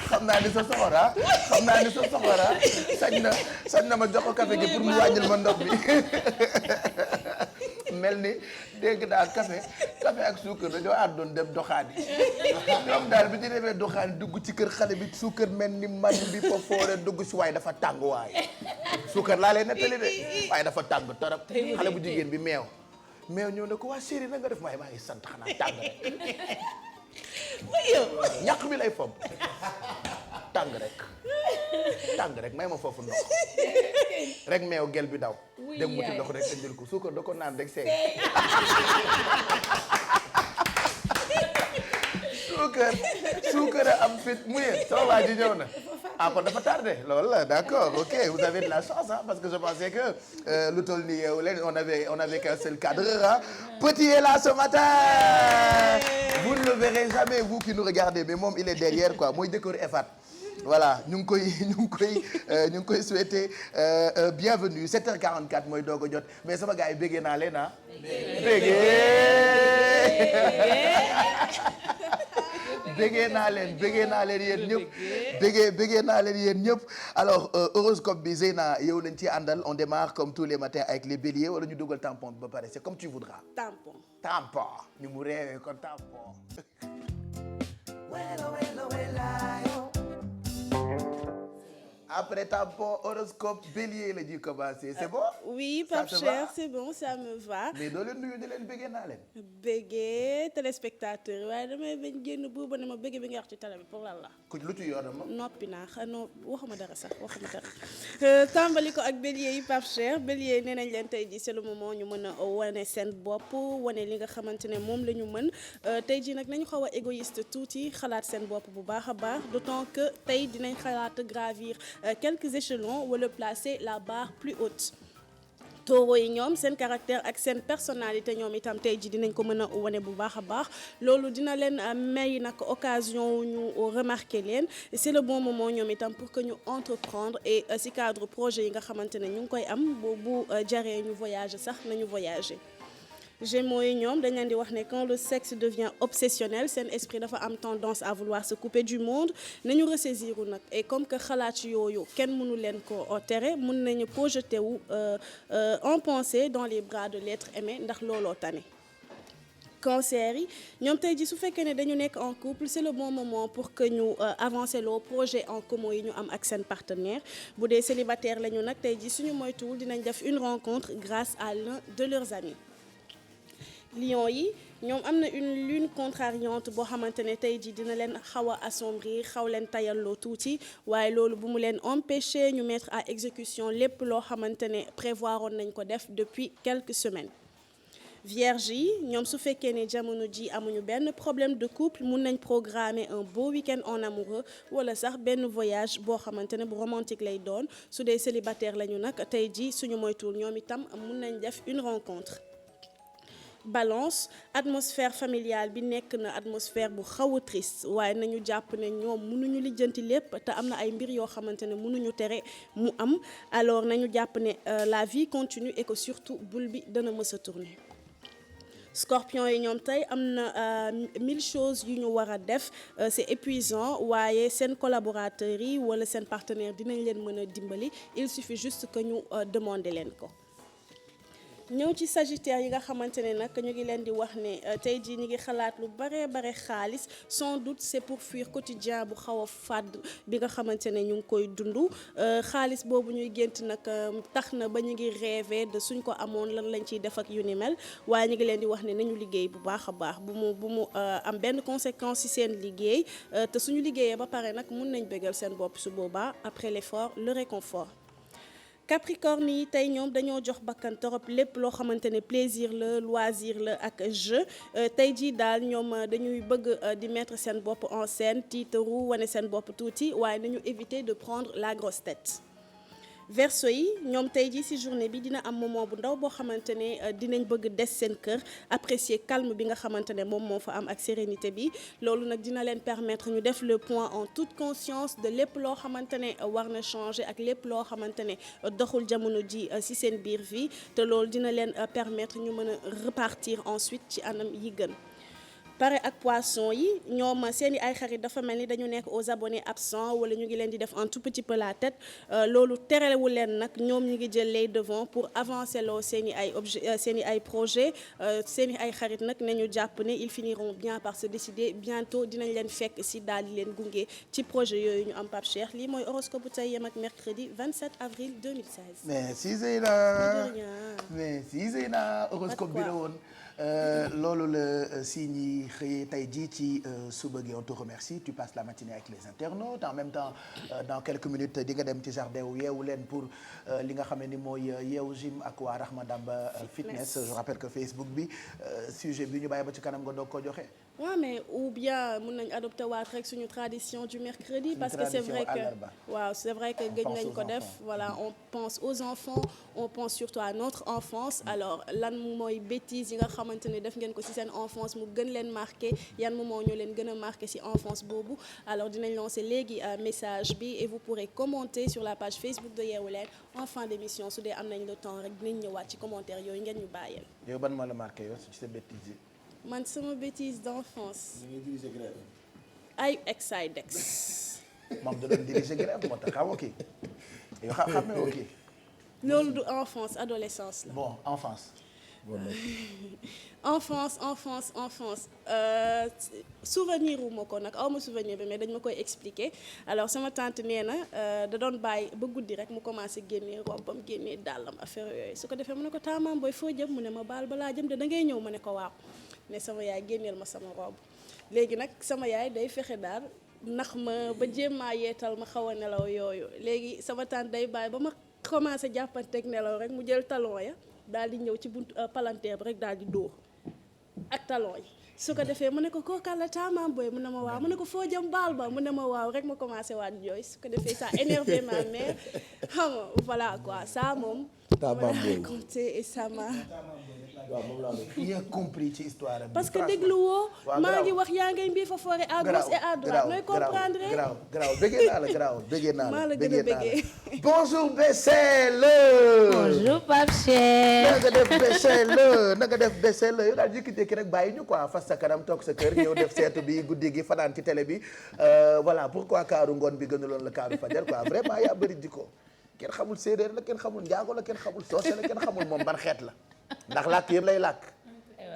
xam naa ni sa soxora sañ na ma jox ko café gi pour mu wàññil ma ndox bi mel ni dégg naa café ak suukar dañoo àndoon dem doxaani ñoom daal bi ñu demee doxaani dugg ci kër xale bi suukar mel ni man bi fa foore dugg si waaye dafa tàng waaye suukar laa leen nettali de waaye dafa tàng torop xale bu jigéen bi meew ñëw ne ko waa chéri na nga def maa ngi sant xanaa tàng rek ñàq bi lay fob tàng rek may ma foofu ndox rek meew gel bi daw dem muti ndox rek indil ko suukar da ko naan rek seey suukar a am fit mu ne sama waa ji ñëw na kon dafa tardé loolu la d'accord ok vous avez de la chance parce que je pensais que lu toll nii yow leen on avait qu'un seul cadreur Petit est là ce matin vous ne le verrez jamais vous qui nous regardez mais moom il est derrière quoi mooy jëkkër EFAT voilà ñu ngi koy souhaiter bienvenue 7h44 mooy doog a jot mais sama gars yi béggee naa leen béggee naa leen yéen ñëpp béggee naa leen yéen ñëpp alors horoscope bi Zeyna yow lañ ci àndal on démarre comme tous les matins avec les béliers wala ñu dugal tampon bi ba pare c'est comme tu voudras. tampon ni mu réewee kon tampon. Après tampon horoscope bélier la ñuy commencer c'est bon. Oui Pape Cheikh c'est bon ça me va. mais doo leen nuyu di leen béggee naa leen. béggee téléspectateur waaye damay bañ génn buuba ne ma béggee bi nga wax ci télé bi pour lan la. ku lu ci yoonam ma. noppi naa xanaa waxuma dara sax tàmbali ko ak bélier yi Pape Cheikh bélier nee nañ leen tey jii c'est le moment ñu mën a wane seen bopp wane li nga xamante ne moom la ñu mën tey jii nag nañu xaw a égoïste tuuti xalaat seen bopp bu baax a baax d'autant que tey dinañ xalaat gravir quelques échelons wala placer la barre plus haute. Taureau yi ñoom seen caractère ak seen personnalité ñoom itam tey ji dinañ ko mën a wane bu baax a baax loolu dina leen may nag occasion ñu remarquer leen c'est le bon moment ñoom itam pour que ñu entreprendre et si cadre projet yi nga xamante ne ñu ngi koy am bu jaree ñu voyager sax nañu voyager. Gémeaux yi ñoom dañ leen di wax ne quand le sexe devient obsessionnel seen esprit dafa am tendance à vouloir se couper du monde nañu ressaisir nag et comme que xalaat yooyu kenn mënu leen ko tere mën nañu projeter wu en pensée dans les bras de l'être aimé ndax looloo tane. Cancer yi ñoom tey ji su fekkee ne dañu nekk en couple c'est le bon moment pour que ñu avancer loo projet en commun yi ñu am ak seen partenaire bu dee célibataire la ñu nag tey ji suñu moytuwul dinañ def une rencontre grâce à l'un de leurs amis. Lion yi ñoom am na une lune contrariante boo xamante ne tey jii dina leen xaw a assombrir xaw leen tayalloo tuuti waaye loolu bu mu leen empêcher ñu mettre à exécution lépp loo xamante ne prévoiroon nañ ko def depuis quelques semaines. Vierge yi ñoom su fekkee ne jamono ji amuñu benn problème de couple mun nañ programmer un beau week-end en amoureux wala sax benn voyage boo xamante ne bu romantique lay doon su dee célibataire lañu nag tey jii suñu moytuwul ñoom itam mun nañ def une rencontre. Balance atmosphère familiale bi nekk na atmosphère bu xaw a triste waaye nañu jàpp ne ñoom mënuñu lijjanti lépp te am na ay mbir yoo xamante ne mënuñu tere mu am alors nañu jàpp ne la vie continue et que surtout boule bi dana mës a tourner. Scorpion yi ñoom tey am na 1000 choses yu ñu war a def c'est épuisant waaye seen collaborateurs yi wala seen partenaire dinañ leen mën a dimbali il suffit juste que ñu demander leen ko. ñëw ci Sagittaire yi nga xamante ne nag ñu ngi leen di wax ne tey jii ñu ngi xalaat lu bare xaalis sans doute c'est pour fuir quotidien bu xaw a fàdd bi nga xamante ne ñu ngi koy dund xaalis boobu ñuy gént nag tax na ba ñu ngi rêver de suñ ko amoon lan lañ ciy def ak yu ni mel waaye ñu ngi leen di wax ne nañu liggéey bu baax a baax bu mu am benn conséquence ci seen liggéey te suñu liggéeyee ba pare nag mun nañ bégal seen bopp su boobaa après l'effort le réconfort. Capricorne yi tey ñoom dañoo jox bakkan torop lépp loo xamante ne plaisir la loisir la ak jeu tey jii daal ñoom dañuy bëgg di mettre seen bopp en scène tiitaru wane seen bopp tuuti waaye nañu éviter de prendre la grosse tête. Verseau yi ñoom tey jii ci journée bi dina am moment bu ndaw boo xamante ne dinañ bëgg des seen kër apprécier calme bi nga xamante ne moom moo fa am ak sérénité bi loolu nag dina leen permettre ñu def le point en toute conscience de lépp loo xamante ne war na changer ak lépp loo xamante ne doxul jamono ji ci seen biir vie te loolu dina leen permettre ñu mën a repartir ensuite ci anam yi gën. pare ak poisson yi ñoom seen i ay xarit dafa mel ni dañu nekk aux abonnés absents wala ñu ngi leen di def un tout petit peu la tête loolu terewul leen nag ñoom ñu ngi jël les devants pour avancer loo seen i ay seen i ay projet seen i ay xarit nag nañu jàpp ne ils finiront bien par se décider bientôt dinañ leen fekk si daal di leen gunge ci projet yooyu ñu am Pape Cheikh lii mooy horoscope bu tey yem ak mercredi 27 avril 2016. merci Zeyna horoscope bi la woon. loolu la signe yi xëyee tey jii ci suba gi on te remercie tu passes la matinée avec les internautes en même temps dans quelques minutes di nga dem ci jardin wu yeewu leen pour li nga xam ne ni mooy yeewu gym ak waa Rahma Damba fitness je rappelle que Facebook bi sujet bi ñu bàyyi ba ci kanam nga doog ko joxe. waaw mais ou bien mun nañ adopté waat rek suñu tradition du mercredi parce que c'est vrai que gëj nañ ko def voilà on pense aux enfants on pense surtout à notre enfance alors lan mooy bêtises yi nga xamante ne def ngeen ko ci seen enfance mu gën leen marqué yan moment ñoo leen gën a marqué ci enfance boobu alors dinañ lancer léegi message bi et vous pourrez commenter sur la page Facebook de Yeewu Leen en fin d'émission su dee am nañ le temps rek dinañ ñëwaat ci commentaire yooyu ngeen ñu bàyyeel. yow ban moo la marqué yow ci sa bêtises yi. man sama bêtise d'enfance. ay ex-Sidex. moom da doon diriger grève moo tax xamoo kii yow xam nga kii. loolu du enfance adolescence la. bon enfance. enfance souvenir wu ma ko nag aw ma souvenir bi mais dañ ma koy expliquer alors sama tante nee na da doon bàyyi ba guddi rek mu commencé génnee robbam génnee dàllam affaire yooyu su ko defee mu ne ko taamaam booy foo jëm mu ne ma baal balaa jëm de da ngay ñëw ma ne ko waaw ne sama yaay génneel ma sama robb léegi nag sama yaay day fexe daal ndax ma ba jéem maa yeetal ma xaw a nelaw yooyu léegi sama tante day bàyyi ba ma commencé jàppanteeg nelaw rek mu jël talon ya daal di ñëw ci buntu palanteer bi rek daal di dóor ak talon yi su ko defee mu ne ko kooku la taamaam booy mu ne ma waaw mu ne ko foo jëm baal ba mu ne ma waaw rek ma commencé waat jooy su ko defee ça énervé ma mère xam nga voilà quoi ça moom. taamaam booy raconté et ça m'a. waaw moom laa bien compris ci histoire bi. parce que déglu woo. maa ngi wax yaa ngay mbii fa forêt à gauche et à droite. nooy comprendre garaaw bëggee naa la garaaw bëggee naa la. maa la gën a bëggee. bonjour Bessele. bonjour Pape Cheikh. na nga def Bessele na nga def Bessele yow daal jékki-jékki rek bàyyi ñu quoi fas sa kanam toog sa kër ñëw def seetu bi guddi gi fanaan ci télé bi voilà pourquoi kaaru ngoon bi gënuloon la kaaru fajar quoi vraiment yaa bëri jikko kenn xamul séeréer la kenn xamul njaago la kenn xamul soose la kenn xamul moom ban xeet la. ndax làkk yëpp lay làkk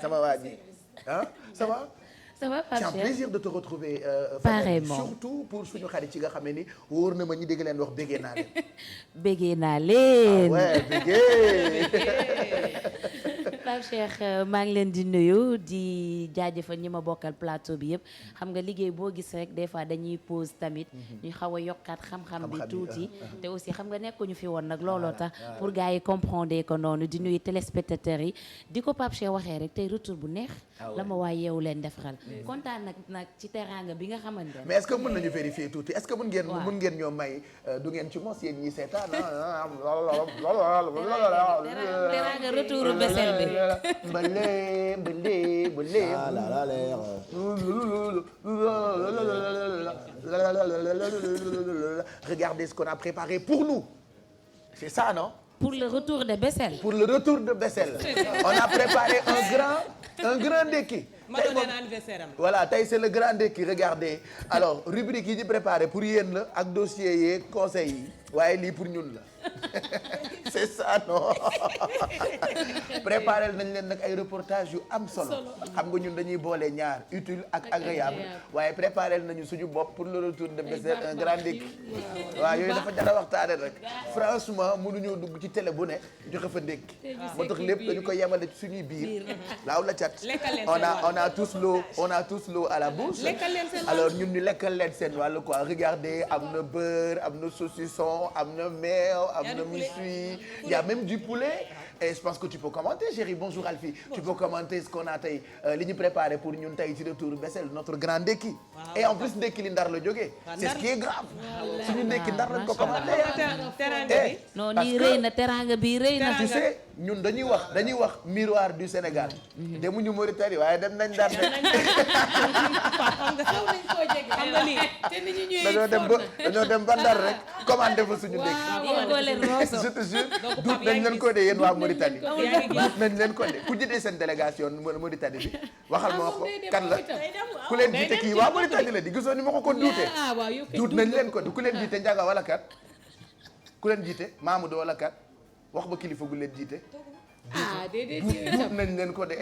sama waa ji ah ça va. ça va Pape Cheikh c'est un plaisir de te retrouver. pareillement surtout pour suñu xarit ci nga xam ne ni wóor na ma ñi dégg leen wax béggee naa leen. béggee naa leen. ouais béggee. Pape Cheikh maa ngi leen di nuyu di jaajëfal ñi ma bokkal plateau bi yëpp xam nga liggéey boo gis rek des fois dañuy pause tamit ñu xaw a yokkaat xam-xam bi tuuti te aussi xam nga nekkuñu fi woon nag looloo tax pour gars yi comprendre ko noonu di nuyu téléspectateurs yi di ko Pape Cheikh waxee rek tey retour bu neex la ma waa Yeewu Leen defaral kontaan nag ci teraanga bi nga xamante ne mais est-ce que mën nañu vérifier tuuti est-ce que mën ngeen ñoo may du ngeen ci mos yéen ñi seetaan teraanga retour Bessel bi Regardez ce qu'on a préparé pour nous. C'est ça, non? Pour le retour de Bessel. Pour le retour de Bessel. On a préparé un grand ndekki. Voilà, tey c'est le grand ndekki, regardez. Alors, rubrique yi ñu préparé pour yéen la ak dossier yeeg conseils yi waaye lii pour ñun la. C'est ça, non? Préparé nañ leen nag ay reportage yu am solo. Xam nga ñun dañuy boole ñaar utile ak agréable waaye préparé nañu suñu bopp pour le retour de Bessel un grand ndekki. waaw yooyu dafa jar a waxtaane rek. Franchement mënuñoo dugg ci télé bu ne joxe fa ndekki. moo tax lépp dañu ko yemale ci suñuy biir. laaw la cat. on a tous l'eau à la bouche. Alors ñun ñu lekkal leen seen wàllu quoi. Regardez, am na beurre, am na saucisson, am na meew, am na méchoui, il y a même du poulet. Et je pense que tu peux commenter, chérie. Bonjour Alfie. Tu peux commenter ce qu'on a tey li ñu préparé pour ñun tey ci retour Bessel, notre grand ndekki. Et en plus ndekki li Ndar la jógee. C'est ce qui est grave. suñu ndekki Ndar lañ ko commenté. non nii rëy na teranga bi rëy na. Tu sais ñun dañuy wax miroir du Sénégal. demuñu Mauritanie waaye dem nañ Ndar dañoo dem ba Ndar rek commandé fa suñu ndekki. Je te jure duut nañ leen ko de yéen waa Mauritanie. duut nañ leen ko de ku jiite seen délégation Mauritanie bi waxal ma ko kan la ku leen jiite kii waa Mauritanie la di gisoo ni ma ko duutee. duut nañ leen ko de ku leen jiite Ndiaga wala kat ku leen jiite Mamadou wala kat wax ba kilifa gu leen jiite. duut nañ leen ko de.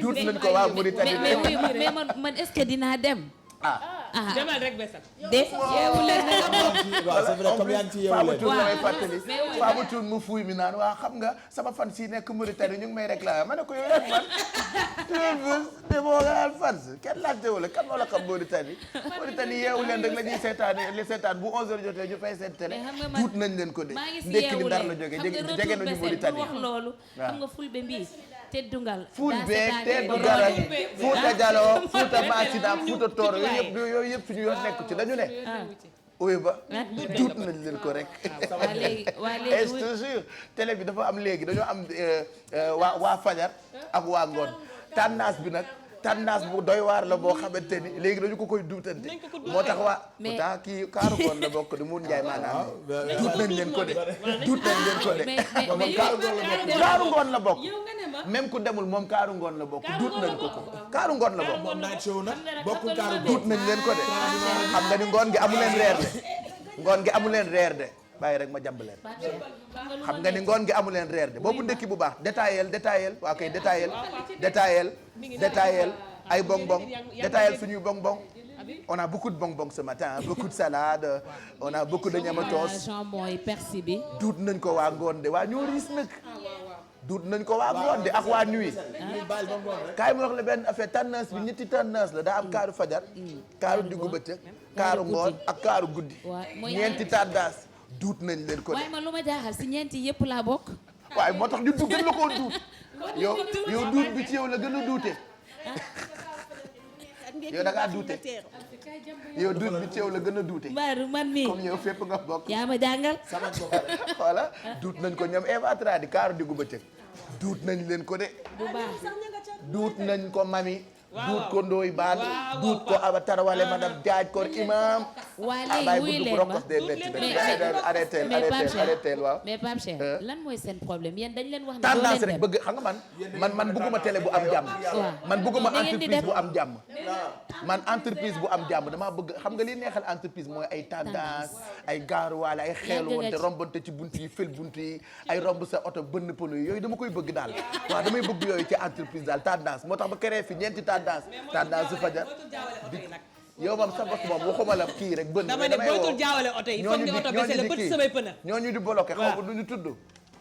duut nañ ko waa Mauritanie. mais man est-ce que dinaa dem. demal rek Bessel. yeewu leen na waaw c'est vrai comme yaa ngi ci yeewu leen. Fama Thioune mu fuuy mi naan waa xam nga sama fan si nekk Mauritanie ñu ngi may réclamer ma ne ko yow yaa man te moo nga fan kenn laajte wala kan moo la xam Mauritanie yeewu leen rek la ñuy seetaan bu 11h jotee ñu fay seen télé tuut nañ leen ko de ndekki li Ndar la jóge jege nañu Mauritanie wax loolu xam nga fulbe mbi teddungal Teddungal Fuuta Jaloo Fuuta Maasina Fuuta Tooro yooyu yëpp suñu yoon nekk ci dañu ne oui ba tuut nañ leen ko rek. et je te jure télé bi dafa am léegi dañoo am waa fajar ak waa ngoon tendance bi nag tendance bu doy waar la boo xamante ni léegi dañu ko koy duutante moo tax waa pourtant kii kaaru ngoon la bokk di mun njaay maanaam duut nañ leen ko de duut nañ leen ko de moom kaaru ngoon la bokk même ku demul moom kaaru ngoon la bokk duut nañ ko kaaru ngoon la bokk moom night show na bokkul kaaru duut nañ leen ko de xam nga ni ngoon gi amu leen reer de ngoon gi amu leen reer de bàyyi rek ma jàmb leen xam nga ni ngoon gi amu leen reer de boobu ndekki bu baax détaillel waa kay détaillel ay bonbon détaillel suñuy bonbon on a beaucoup de bonbons ce matin beaucoup de salade on a beaucoup de ñamatos jambon yi persil bi duut nañ ko waa ngoon de waa ñoo riis nag duut nañ ko waa ngoon de ak waa nuit kaay ma wax la benn affaire tendance bi ñetti tendance la daa am kaaru fajar kaaru diggu bëccëg kaaru ngoon ak kaaru guddi ñeenti tendance duut nañ leen ko de waaye man lu ma jaaxal si ñeenti yëpp laa bokk waaye moo tax ñu gën la koo duut yow duut bi ci yow la gën a duute yow da ngaa duute yow duut bi ci yow la gën a duute mbaaru man mii comme yow fépp nga bokk yaa ma jàngal voilà duut nañ ko ñoom Eva Tradi kaaru diggu bëccëg duut nañ leen ko de bu baax duut nañ ko mami duut ko ndooy baan duut ko aba tarawale madame jaaj ko imam waa léegi wuy leen ma arrêté waaw mais Pape Cheikh lan mooy seen problème yéen dañ leen wax ne tendance rek bëgg xam nga man bëgguma télé bu am jàmm man bëgguma entreprise bu am jàmm man entreprise bu am jàmm dama bëgg xam nga li neexal entreprise mooy ay tendance ay gaaruwaale ay xeeluwante rombante ci bunt yi fël bunt yi ay romb sa oto bënn pono yooyu dama koy bëgg daal waaw damay bëgg yooyu ci entreprise daal tendance moo tax ba créé fi ñeenti tendance su fajar yow moom sa bopp moom waxuma la kii rek bënn dama ne bootul jaawale oto yi foog nga oto bese la petit samay pëna ñooñu di bloqué xaw ma nu ñu tudd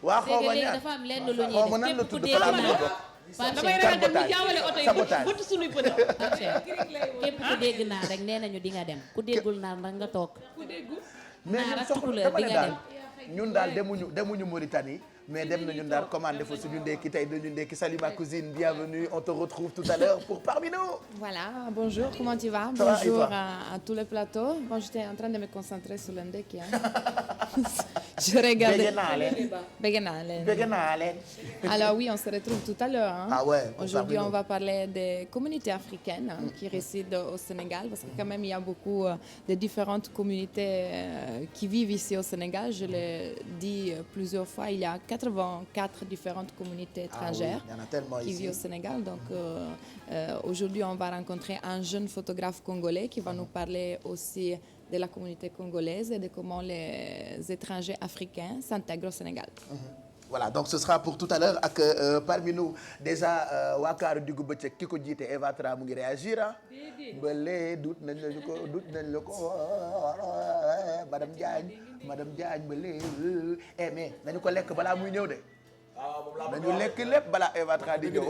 waa xaw ma ñaar dafa am lenn lu ñuy xaw ma nan la tudd fa laa bëgg a bokk damay ragal dem ñu jaawale oto yi bët suñuy pëna képp ku dégg naa rek nee nañu di nga dem ku déggul naa rek nga toog mais ñun soxla dama ne daal ñun daal demuñu Mauritanie mais dem nañu Ndar commandé fa suñu ndekki tey dañu ndekki salut ma cousine bienvenue on te retrouve tout à l'heure pour Parmi nous. Voilà, bonjour, comment tu vas? Ça bonjour va, à tout le plateau. Bon, j'étais en train de me concentrer sur le ndekki. Je regardais. Béguenalen. Alors oui, on se retrouve tout à l'heure. Hein. Ah ouais. Aujourd'hui, on va parler des communautés africaines qui résident au Sénégal, parce que quand même, il y a beaucoup de différentes communautés qui vivent ici au Sénégal. Je l'ai dit plusieurs fois, il y a 84 différentes communautés étrangères il y en a tellement qui ici. vivent au Sénégal. Donc aujourd'hui, on va rencontrer un jeune photographe congolais qui va nous parler aussi de la communauté congolaise et de comment les étrangers africains s'intègrent au Sénégal. Voilà, donc ce sera pour tout à l'heure ak parmi nous déjà waa Kaaru diggu bëccëg ki ko jiite Eva Tra mu ngi réagir ah. Mbële dut nañ la ko madame Diagne mbële mais nañu ko lekk balaa muy ñëw de. nañu lekk lépp balaa Eva Tra di ñëw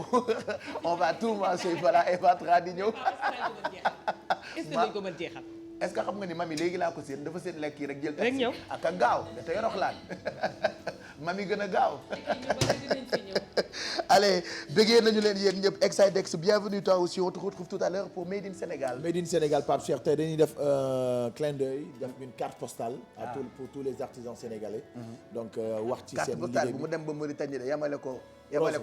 on va tout manger balaa Eva Tra di ñëw. est-ce que dañ ko mën jeexal. est-ce que xam nga ni mami léegi laa ko seen dafa seen lekk yi rek jël. rek ñëw ak a gaaw da te yoroxlaan mami gën a gaaw. Allez bëggee nañu leen yéen ñëpp Exidex bienvenue toi aussi on te retrouve tout à l'heure pour Made in Sénégal. Made in Sénégal Pape Cheikh tey dañuy def clin d'œil def une carte postale. pour tous les artisans sénégalais. donc wax ci seen liggéey bi carte postale bu mu dem ba Mauritanie de yamale ko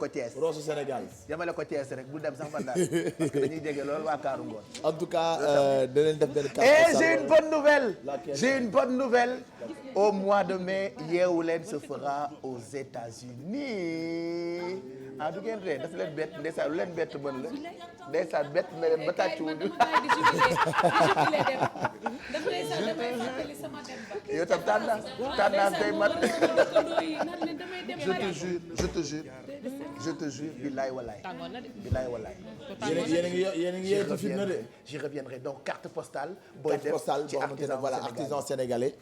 Thiès. Rosso Sénégal. yamale ko Thiès rek bu dem sax ba daal parce que dañuy jege loolu waa Kaaru Ngoon. en tout cas danañ def benn carte postale. Et j'ai une bonne nouvelle. Au mois de mai Yeewu Leen se fera aux États-Unis ah du ngeen ree daf leen bett ndeysaan lu leen bett mën la ndeysaan bett na leen ba tàccuwuñu yow tam tànnaan tey mat je te jure billaay walaay yéen a ngi yéen fitna de j'y reviendrai donc carte postale booy def ci artisan sénégalais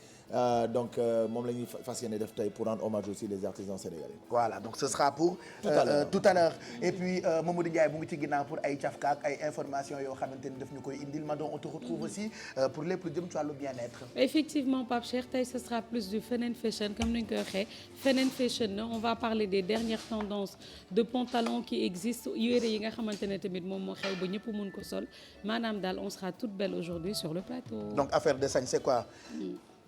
donc moom la ñuy fas yéene def tey pour rendre hommage aussi les artisans sénégalais. Voilà donc ce sera pour tout à l'heure et puis Mamadou Ndiaye mu ngi ci ginnaaw pour ay cafkaak ay informations yoo xamante ni daf ñu koy indil Madon on te retrouve aussi pour lépp lu jëm ci wàllu bien-être. Effectivement Pape Cheikh tey ce sera plus du Fenen Fashion comme ni ñu koy waxee Fenen Fashion on va parler des dernières tendances de pantalons qui existent yére yi nga xamante ne tamit moom moo xew ba ñëpp mun ko sol maanaam daal on sera toute belle aujourd'hui sur le plateau. Donc affaire de sañ c'est quoi.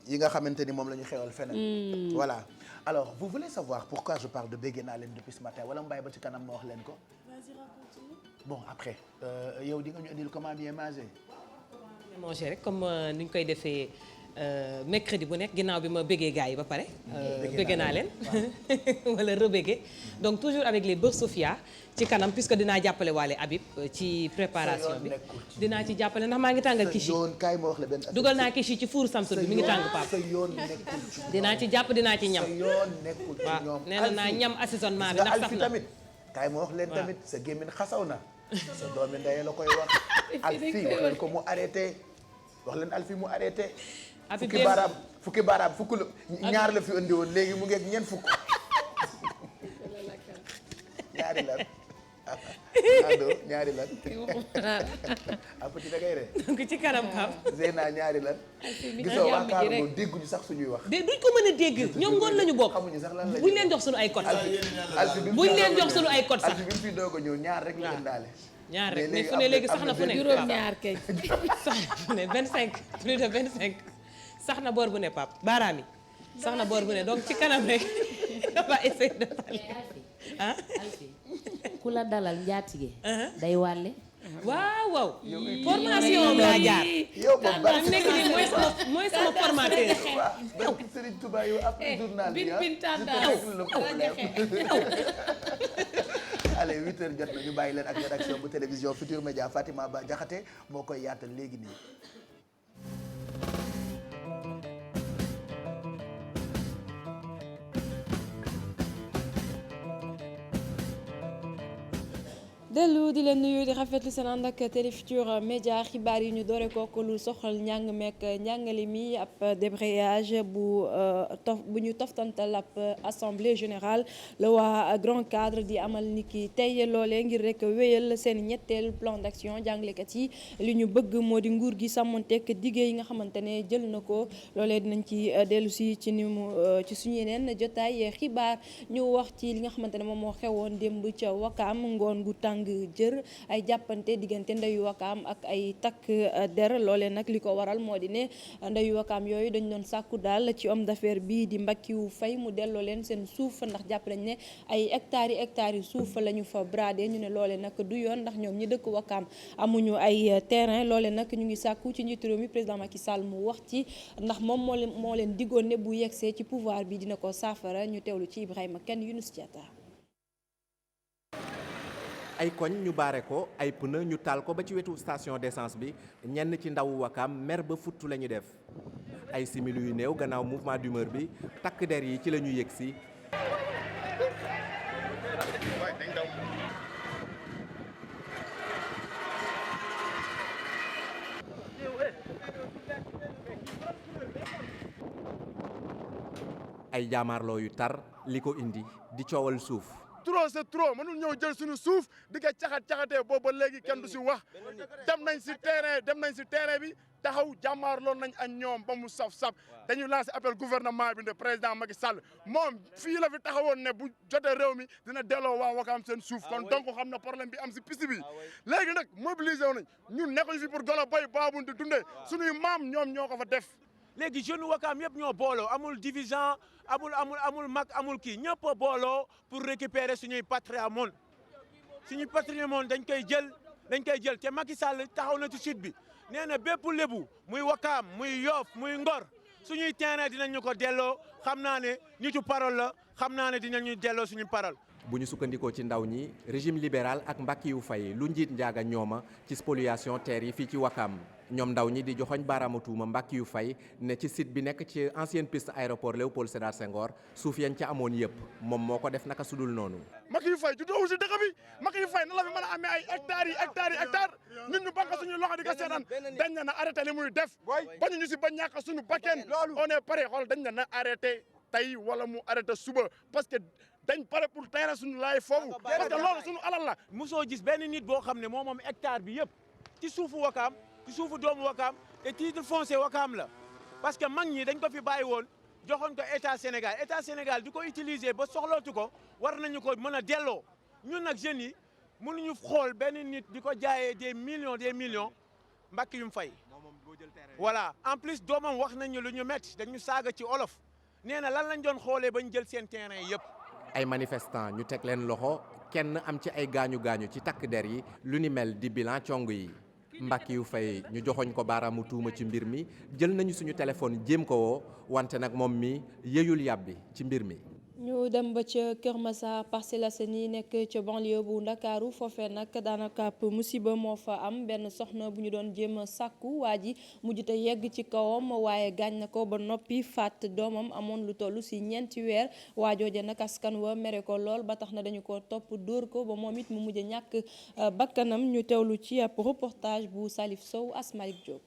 yi nga xamante ni moom la ñu xewal feneen. Voilà alors vous voulez savoir pourquoi je parle de béggee naa leen depuis ce matin wala mbay ba ci kanam ma wax leen ko. Bon après yow di nga ñu indil comment bien manger. manger rek comme ni ñu koy defee mercredi bu nekk ginnaaw bi ma béggee gars yi ba pare. béggee naa leen wala rebéggee donc toujours avec les beurre Sofia ci kanam puisque dinaa jàppale waale Habib ci préparation bi dinaa ci jàppale ndax maa ngi tàngal kishi dugal naa kishi ci four Samsung bi mi ngi tàng pap dinaa ci jàpp dinaa ci ñam waaw nee na naa ñam assaisonnement bi ndax sax na tamit kaay ma wax leen tamit sa gémmiñ xasaw na sa doomi ndey la koy wax Alfi wax leen ko mu arrêté wax leen Alfi mu arrêté fukki baaraam fukk la ñaar la fi andi woon léegi mu ngeeg ñeent fukk ñaari lan ado ñaari lan apati da ngay ree donc ci kanam xam Zeyna ñaari lan gisoo waa Kaaru Ngoon dégguñu sax suñuy wax duñ ko mën a dégg ñoom ngoon lañu bokk xamuñu sax lan la buñ leen jox suñu ay code buñ leen jox suñu ay code sax bi fi doog a ñëw ñaar rek la indaale ñaar rek mais fu ne léegi sax na fu ne juróom ñaar kay sax na fu ne 25 plus de 25 sax na boor bu ne pap baaraam yi sax na boor bu ne donc ci kanam rek dafa essayer de parler ah ku la dalal njaatige day wàlle waaw formation laa jaar am nekk ni mooy sama formateur Serigne Touba yow après journal bi allez 8h jot na ñu bàyyi leen ak rédaction bu télévision Futur Média Fatima Ba Diakhaté moo koy yaatal léegi nii. dellu di leen nuyu di rafetlu seen ànd ak Télé Futurs Médias xibaar yi ñu doore ko lu soxal njàng meek njàngale mi ab débrayage bu ñu toftantal ab assemblée générale la waa grand cadre di amal niki tey loolee ngir rek wéyal seen ñetteel plan d'action jàngalekat yi li ñu bëgg moo di nguur gi sàmmonteek diggé yi nga xamante ne jël na ko loolee dinañ ci dellu si ci ni mu ci suñu yeneen jotaay xibaar ñu wax ci li nga xamante ne moom moo xewoon démb ca Wakaam ngoon gu tàng tàng jër ay jàppante diggante ndeyu wakaam ak ay takk der loolee nag li ko waral moo di ne ndeyu wakaam yooyu dañ doon sàkku daal ci homme d'affaires bii di Mbakiou Faye mu delloo leen seen suuf ndax jàpp nañ ne ay hectares yi suuf la ñu fa bradé ñu ne loole nag du yoon ndax ñoom ñi dëkk wakaam amuñu ay terrain loole nag ñu ngi sàkku ci njiitu réew mi président Macky Sall mu wax ci ndax moom moo leen diggoon ne bu yegsee ci pouvoir bi dina ko saafara ñu teewlu ci Ibrahima Kane Younous Diatta. ay koñ ñu baare ko ay pneu ñu taal ko ba ci wetu station d'essence bi ñenn ci ndawu wakaam mer ba futtu la ñu def ay simili yu néew gannaaw mouvement d'humeur bi takk der yi ci la ñu yëg si ay jaamaarloo yu tar li ko indi di coowal suuf. trop c'est trop mënul ñëw jël suñu suuf di ko caxatee boobu ba léegi kenn du si wax dem nañ si terrain bi taxaw jàmmaarloon nañ ak ñoom ba mu saf dañu lancé appel gouvernement bi ne président Macky Sall moom fii la fi taxawoon ne bu jotee réew mi dina delloo waa Wakaam seen suuf kon donc xam na problème bi am si piste bi léegi nag mobilisé wu nañ ñun nekkuñu fi pour golo boy baabun di dundee suñuy maam ñoom ñoo ko fa def. léegi jeune Wakaam yëpp ñoo booloo amul division amul mag amul kii ñëpp a booloo pour récupérer suñuy patrimoine dañ koy jël te Macky Sall taxaw na ci sud bi nee na bépp lébu muy Wakaam muy Yoff muy Ngor suñuy terrain dinañ ñu ko delloo xam naa ne nitu parole la xam naa ne dinañu delloo suñu parole. bu ñu sukkandikoo ci ndaw ñi régime libéral ak Mbakiou Faye lu njiit njaaga ñooma ci spoliation terre yi fii ci Wakaam ñoom ndaw ñi di joxoñ baaraamu tuuma Mbakiou Faye ne ci site bi nekk ci ancienne piste aéroport Léopold Sédar Senghor suuf yañ ca amoon yëpp moom moo ko def naka sudul noonu. Mbakiou Faye juddoo si dëkk bi Mbakiou Faye na la fi mën a amee ay hectares ñun ñu banque suñu loxo di ko seetaan dañ na arrêté li muy def bañu ñu si ba ñàkk suñu bakken on est prêt xool dañ na arrêté tey wala mu arrêté suba parce que dañ pare pour terrain suñu laay foofu parce que loolu suñu alal la. mosoo gis benn nit boo xam ne moom hectare bi yëpp ci suufu Wakaam ci suufu doomu Wakaam te titre foncier Wakaam la parce que mag ñi dañ ko fi bàyyi woon joxoon ko état Sénégal di ko utiliser ba soxlootu ko war nañu ko mën a delloo ñun nag jeunes yi mënuñu xool benn nit di ko jaayee des millions Mbakiou Faye voilà en plus doomam wax nañu lu ñu métti dañu saaga ci olof nee na lan lañ doon xoolee ba ñu jël seen terrain yëpp. ay manifestants ñu teg leen loxo kenn am ci ay gaañu ci takk der yi lu ni mel di bilan cong yi Mbakiou Faye ñu joxoñ ko baaraamu tuuma ci mbir mi jël nañu suñu téléphone jéem ko woo wante nag moom mi yeyul yàbbi ci mbir mi. ñu dem ba ca Kër Massar Parcelles Assainies nekk ca banlieue bu Ndakaaru foofee nag daanaka ab musiba moo fa am benn soxna bu ñu doon jéem a sàkku waa ji mujjute yegg ci kawam waaye gaañ na ko ba noppi faat doomam amoon lu toll si 4 weer waa jooje nag askan wa mere ko lool ba tax na dañu ko topp dóor ko ba moom it mu mujj ñàkk bakkanam ñu teewlu ci ab reportage bu Salif Sow Asmalik Diop.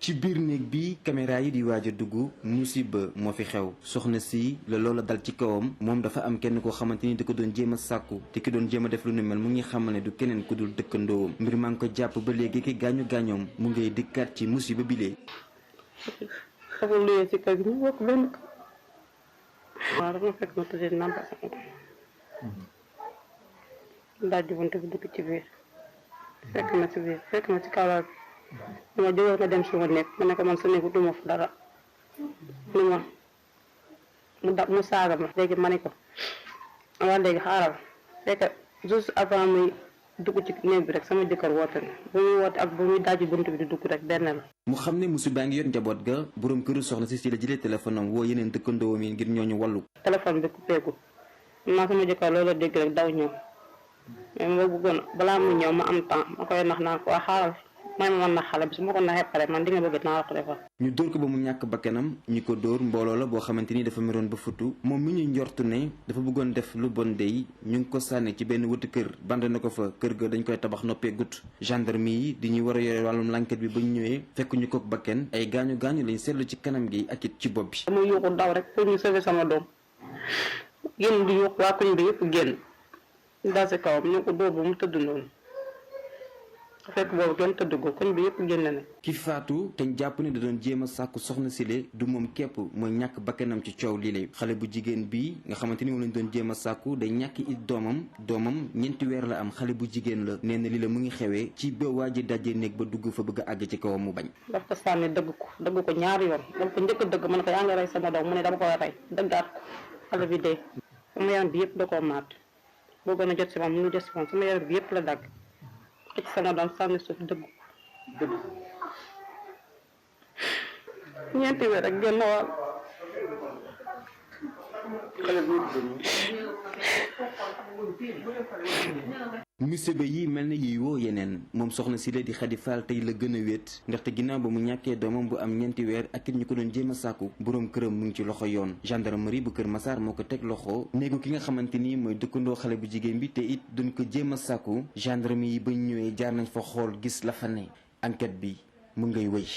ci biir néeg bi caméra yi di waaj a dugg musiba moo fi xew soxna si la loola dal ci kawam moom dafa am kenn koo xamante ni da ko doon jéem a sàkku te ki doon jéem a def lu ne mel mu ngi xamal ne du keneen ku dul dëkkandoowam mbir maa ngi ko jàpp ba léegi ki gaañu gaañoom mu ngay dikkaat ci musiba bi lee. dafa luyee ci kër gi ñu bokk benn kër. waaw dafa fekk ma tëddee nàmpa sama ko daal di buntu bi dugg ci biir fekk ma ci kaw laal ma jógee nga dem suma nekk ma ne ko man sa nekk duma fa dara ni ma mu saaga ma léegi ma ne ko waaw léegi xaaral fekk juste avant muy dugg ci néeg bi rek sama jëkkër woote na bu muy woote ak bu muy dajji bunt bi di dugg rek benn la. mu xam ne musiba ngi yor njaboot ga borom këru soxna si la jëlee téléphone am woo yeneen dëkkandoom yi ngir ñooñu wallu. téléphone bi coupé ko maa sama jëkkër loolu dégg rek daw ñëw mais ma bëggoon balaa mu ñëw ma am temps ma koy nax naa ko waa xaaral may ma mën na xale bi su ma ko naxee pare man di nga bëgg naa la ko defal. ñu dóor ko ba mu ñàkk bakkanam ñi ko dóor mbooloo la boo xamante ni dafa meroon ba futu moom mi ñu njortu ne dafa bëggoon def lu bon dey ñu ngi ko sànni ci benn wuti kër band na ko fa kër ga dañ koy tabax noppee gut gendarme yi di ñuy war a yore wàllum l'enquête bi ba ñu ñëwee fekk ñu ko bakken ay gaañu gaañu lañ seetlu ci kanam gi ak it ci bopp bi. dama yuuxu daw rek pour ñu sauver sama doom génn di yuuxu waa koñ bi yëpp génn daal si kawam ñu ko dóor ba mu tëdd noonu fekk boobu kenn tëddugul koñ bi yëpp génn na. ki faatu te ñu jàpp ne da doon jéem a sàkku soxna Sile du moom képp mooy ñàkk bakkanam ci coow lile xale bu jigéen bi nga xamante ni moom lañ doon jéem a sàkku day ñàkk it doomam ñeenti weer la am xale bu jigéen la nee na li la mu ngi xewee ci ba waa ji dajee néeg ba dugg fa bëgg a àgg ci kawam mu bañ. daf ko sànni dëgg ko ñaari yoon daf ko njëkk a dëgg mu ne ko yaa ngi rey sama doom mu ne dama koy rey dëggaat ko xale bi dee sama yaram bi yëpp da koo maat boo gën a jot si moom mu jot si moom sama yaram bi yëpp la dagg xëcc sama doom sànni suuf dëgg ñeenti weer ak genn wàll musiba yi mel na yiy woo yeneen moom soxna si la di Xadi Faal tey la gën a wéet ndaxte ginnaaw ba mu ñàkkee doomam bu am ñeenti weer ak it ñu ko doon jéem a sàkku boroom këram mu ngi ci loxo yoon gendarmerie bu Kër Massar moo ko teg loxo néegu ki nga xamante ni mooy dëkkandoo xale bu jigéen bi te it duñ ko jéem a sàkku gendarme yi ba ñu ñëwee jaar nañ fa xool gis la fa ne enquête bi mu ngay wëy.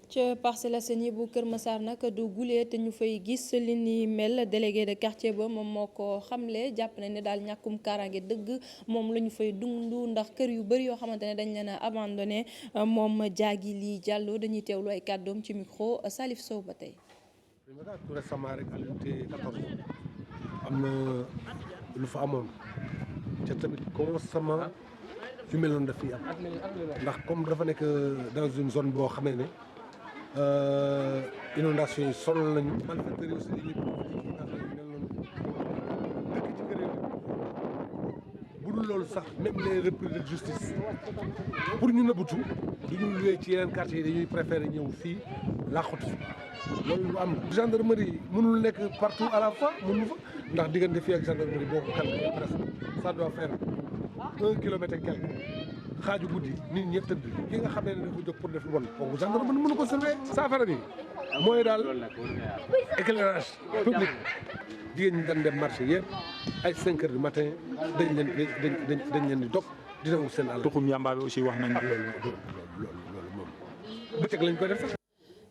ca Parcelles Assainies bu Kër Massar nag du gulee te ñu fay gis li ni mel délégué de quartier ba moom moo ko xamle jàpp na ne daal ñàkkum kaaraange dëgg moom la ñu fay dundu ndax kër yu bëri yoo xamante ne dañ leen a abandonné moom jaagi lii jàllo dañuy teewlu ay kàddoom ci micro Salif Sow ba tey. tout récemment rek à l'unité 14 am na lu fa amoon te tamit constamment yu mel noonu daf fiy am ndax comme dafa nekk dans une zone boo xamee ne. inondation yi sonal nañu malfaiteurs yi aussi dañuy dëkk ci kër yi bu dul loolu sax même les repris de justice pour ñu nëbbutu du ñu luwee ci yeneen quartier yi dañuy préférer ñëw fii làqatu loolu lu am la gendarmerie mënul nekk partout à la fois mënu fa ndax diggante fii ak gendarmerie boo ko calculé presque ça doit faire 1 kilomètre et quelque xaaju guddi nit ñi tëdd ki nga xam ne dafa jóg pour def lu bon kooku gendarmerie mënu ko surveiller saafara bi mooy daal éclairage public jigéen ñi dañ dem marché yëpp ay 5 heures du matin dañ leen di dog di dem seen àll. tuxum yamba bi aussi wax nañ loolu moom bëccëg lañ koy def sax.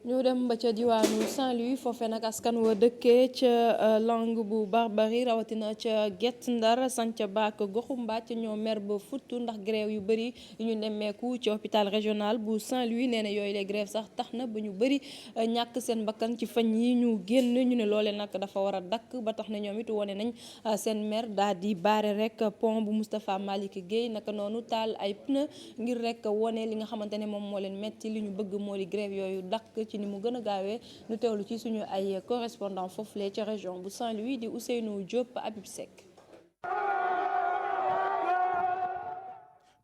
ñu dem ba ca diwaanu Saint-Louis foofee nag askan wa dëkkee ca langue bu Barbarie rawatina ca Guet Ndar Sanca Baak goxu Mbàcc ñoo mer ba futtu ndax grève yu bëri yu ñu nemmeeku ci hôpital régional bu Saint-Louis nee na yooyu les grève sax tax na ba ñu bëri ñàkk seen bakkan ci fañ yi ñu génn ñu ne loole nag dafa war a dakk ba tax na ñoom it wane nañ seen mer daal di baare rek pont bu Moustapha Malick Guèye naka noonu taal ay pneu ngir rek wane li nga xamante ne moom moo leen metti li ñu bëgg moo di grève yooyu dakk ni mu gën a gaawee ñu teewlu ci suñu ay correspondant foofule ca région bu Saint-Louis di Ousseynou Diop Habib Seck.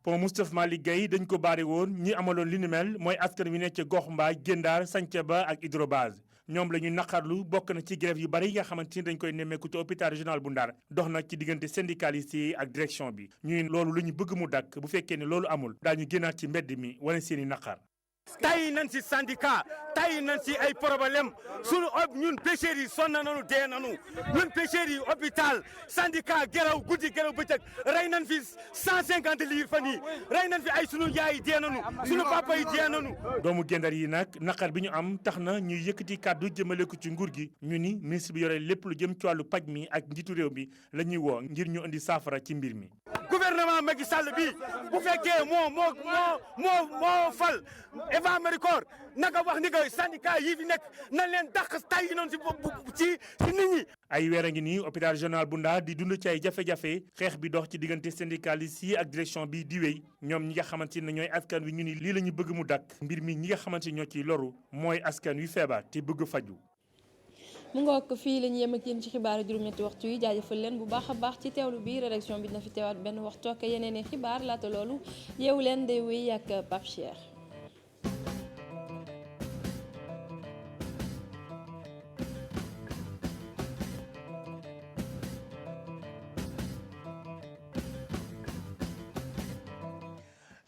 pont Moustapha Malick Guèye dañ ko baare woon ñi amaloon li ni mel mooy askan wi nekk ca gox mbaay Gendar Santhiaba ak Hydrobase ñoom la ñu naqarlu bokk na ci grève yu bari yi nga xamante ni dañ koy nemmeeku ci hôpital régional bu Ndar dox na ci diggante syndicalistes yi ak direction bi ñuy loolu la ñu bëgg mu dakk bu fekkee ne loolu amul daañu génnaat ci mbedd mi wane seeni naqar. tay nañ ci syndicat tay nañ ci ay problème sunu ñun pêcheurs yi sonn nañu dee nañu ñun pêcheurs yi hôpital syndicat geraw guddi geraw bëccëg rey nañ fi 150 liir fan yi rey nañ fi ay sunu yaay dee nañu sunu papa yi dee nañu. doomu Gendar yi nag naqar bi ñu am tax na ñuy yëkkati kàddu jëmale ko ci nguur gi ñu ni ministre bi yore lépp lu jëm ci wàllu paj mi ak njiitu réew mi la ñuy woo ngir ñu indi saafara ci mbir mi. gouvernement Macky Sall bi bu fekkee moo fal Eva Maricor naka wax ni que syndicat yi fi nekk nañ leen dàq tay yi noonu ci nit ñi. ay weer a ngi nii hôpital régional bu Ndar di dund ci ay jafe-jafe xeex bi dox ci diggante syndicalistes yi ak direction bi di wéy ñoom ñi nga xamante ne ñooy askan wi ñu ni lii la ñu bëgg mu dakk mbir mi ñi nga xamante ñoo ciy loru mooy askan wi feebar te bëgg faju mu ngoog fii la ñu yem ak yéen ci xibaaru juróom-ñetti waxtu yi jaajëfal leen bu baax a baax ci teewlu bi rédaction bi dina fi teewaat benn waxtu ak yeneen i xibaar laata loolu yeewu leen day wéy ak Pape Cheikh.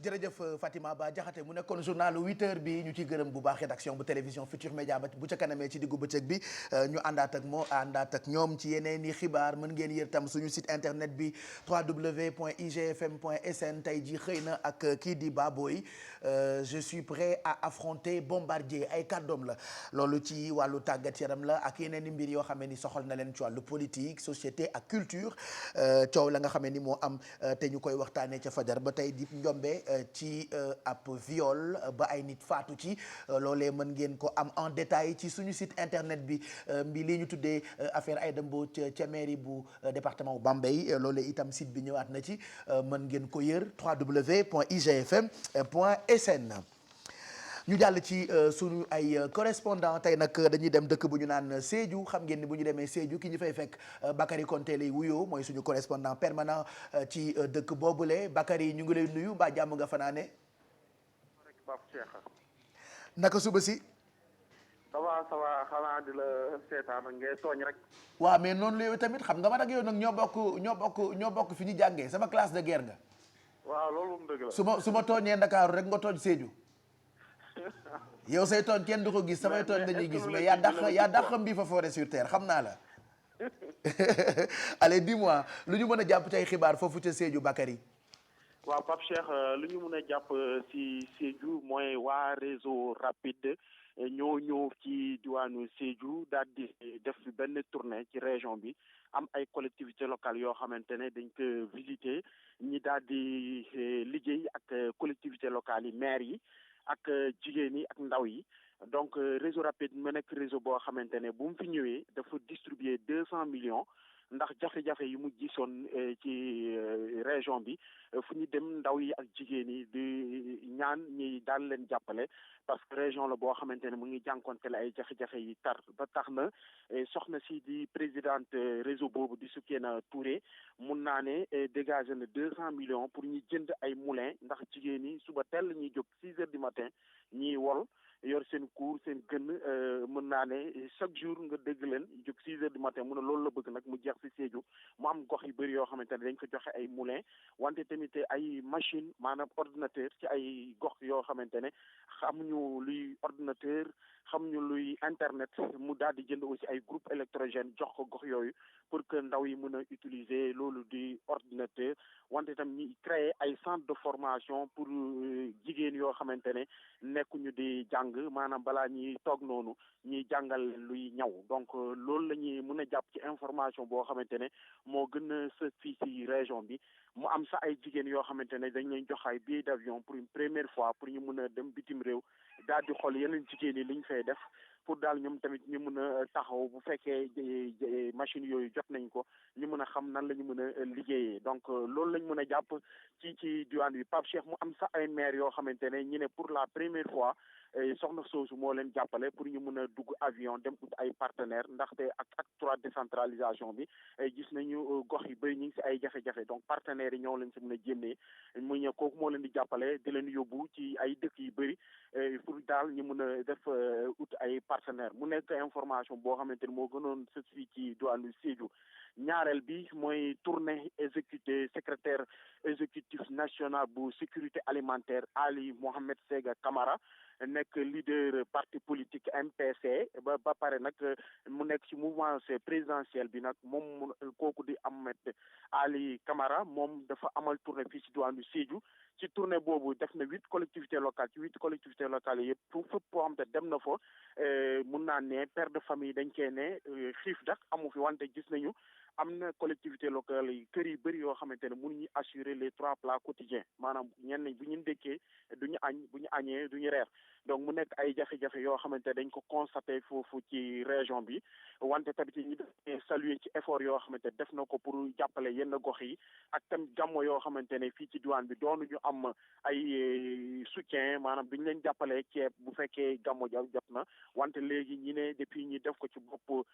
jërëjëf jërëjëf Fatima Ba Diakhaté mu nekkoon journalu 8h bi ñu ciy gërëm bu baax rédaction bu télévision Futur Média ba bu ca kanamee ci diggu bëccëg bi ñu àndaat ak ñoom ci yeneen i xibaar mën ngeen yër tam suñu site internet bi www.igfm.sn tey ji xëy na ak kii di Baboy je suis prêt à affronter Bombardier ay kàddoom la loolu ci wàllu tàggat yaram la ak yeneen i mbir yoo xam ni soxal na leen ci wàllu politique société ak culture coow la nga xam ni moo am te ñu koy waxtaanee ca fajar ba tey di njombe ci ab viol ba ay nit faatu ci loolee mën ngeen ko am en détail ci suñu site internet bi li ñu tuddee affaire Aïda Mbodj ca mairie bu département bu Bambey loolee itam site bi ñëwaat na ci mën ngeen ko yër www.igfm.sn. ñu jàll ci sunu ay correspondant tey nag dañuy dem dëkk bu ñu naan Sédhiou xam ngeen ni bu ñu demee Sédhiou ki ñu fay fekk Bakary Konté lay wuyoo mooy suñu correspondant permanent ci dëkk boobule Bakary ñu ngi lay nuyu mbaa jàmm nga fanaane naka suba si. ça va xanaa di la seetaan ngay tooñ rek. waaw mais noonu la yow tamit xam nga man ak yow nag ñoo bokk fi ñu jàngee sama classe de guerre nga. waaw loolu moom dëgg la. su ma tooñee Ndakaaru rek nga tooñ Sédhiou. yow say tooñ kenn du ko gis samay tooñ dañuy gis mais yaa dàq mbii fa forêt sur terre xam naa la. allez dis-moi lu ñu mën a jàpp tey xibaar foofu ca Sédhiou Bakary. waaw Pape Cheikh lu ñu mën a jàpp si Sédhiou mooy waa réseau rapide ñoo ñëw ci diwaanu Sédhiou daal di def benn tournée ci région bi am ay collectivités locales yoo xamante ne dañ ko visiter ñi daal di liggéey ak collectivités locales yi maire yi ak jigéen yi ak ndaw yi donc réseau rapide mu nekk réseau boo xamante ne bu mu fi ñëwee dafa distribuer 200 millions ndax jafe-jafe yi mu gisoon ci région bi fu ñu dem ndaw yi ak jigéen yi di ñaan ñi daal leen jàppale parce que région la boo xamante ne mu ngi jànkonteel ay jafe-jafe yi tar ba tax na soxna si di présidente réseau boobu di Soukeyna Touré mun naa ne dégager na 200 millions pour ñu jënd ay moulin ndax jigéen yi suba teel ñuy jóg 6 heures du matin ñiy wol yor seen cour seen gën mën naa ne chaque jour nga dégg leen jóg 6 heures du matin mu ne loolu la bëgg nag mu jeex si Sédhiou mu am gox yu bëri yoo xamante ne dañ ko joxe ay moulin wante tamit ay machine maanaam ordinateur ci ay gox yoo xamante ne xamuñu luy ordinateur xamuñu luy internet mu daal di jënd aussi ay groupe électrogène jox ko gox yooyu pour que ndaw yi mën a utiliser loolu di ordinateur wante tam ñi créer ay centre de formation pour jigéen yoo xamante ne nekkuñu di jàng maanaam balaa ñuy toog noonu ñuy jàngal leen luy ñaw donc loolu la ñuy mën a jàpp ci information boo xamante ne moo gën a sës fii ci région bi mu am sax ay jigéen yoo xamante ne dañ leen jox ay billet d'avion pour une première fois pour ñu mën a dem bitim réew daal di xool yeneen jigéen yi li ñu fay def pour daal ñoom tamit ñu mën a taxaw bu fekkee machine yooyu jot nañ ko ñu mën a xam nan la ñu mën a liggéeyee donc loolu lañ mën a jàpp ci diwaan bi Pape Cheikh mu am sax ay maire yoo xamante ne ñu ne pour la première fois soxna soosu moo leen jàppale pour ñu mën a dugg avion dem ut ay partenaires ndaxte ak acte 3 décentralisation bi gis nañu gox yi bëri ñu ngi si ay jafe-jafe donc partenaires yi ñoo leen si mën a génnee mu ñëw kooku moo leen di jàppale di leen yóbbu ci ay dëkk yu bëri pour daal ñu mën a def ut ay partenaires mu nekk information boo xamante ne moo gënoon sës fii ci diwaanu Sédhiou ñaareel bi mooy tournée exécuté secrétaire exécutif national bu sécurité alimentaire Ali Mohamed Sega Camara nekk leader parti politique MPC ba pare nag mu nekk ci mouvement présidentiel bi nag moom kooku di Ahmed Ali Camara moom dafa amal tournée fii ci diwaanu Sédhiou ci tournée boobu def na 8 collectivités locales ci 8 collectivités locales yëpp fu fépp foo xam te dem na fa mun naa ne père de famille dañ cee ne xiif dak amu fi wante gis nañu am na collectivité locale yi kër yi bëri yoo xamante ne mënuñu assurer les 3 plats quotidiens maanaam ñenn bu ñu ndékkee duñu añ bu ñu añee duñu reer donc mu nekk ay jafe-jafe yoo xamante ne dañ ko constaté foofu ci région bi wante tamit ñi def saluer ci effort yoo xamante def na ko pour jàppale yenn gox yi ak tamit gàmmo yoo xamante ne fii ci diwaan bi doonuñu am ay soutien maanaam duñu leen jàppale ceeb bu fekkee gàmmo jot na wante léegi ñi ne depuis ñi def ko ci bopp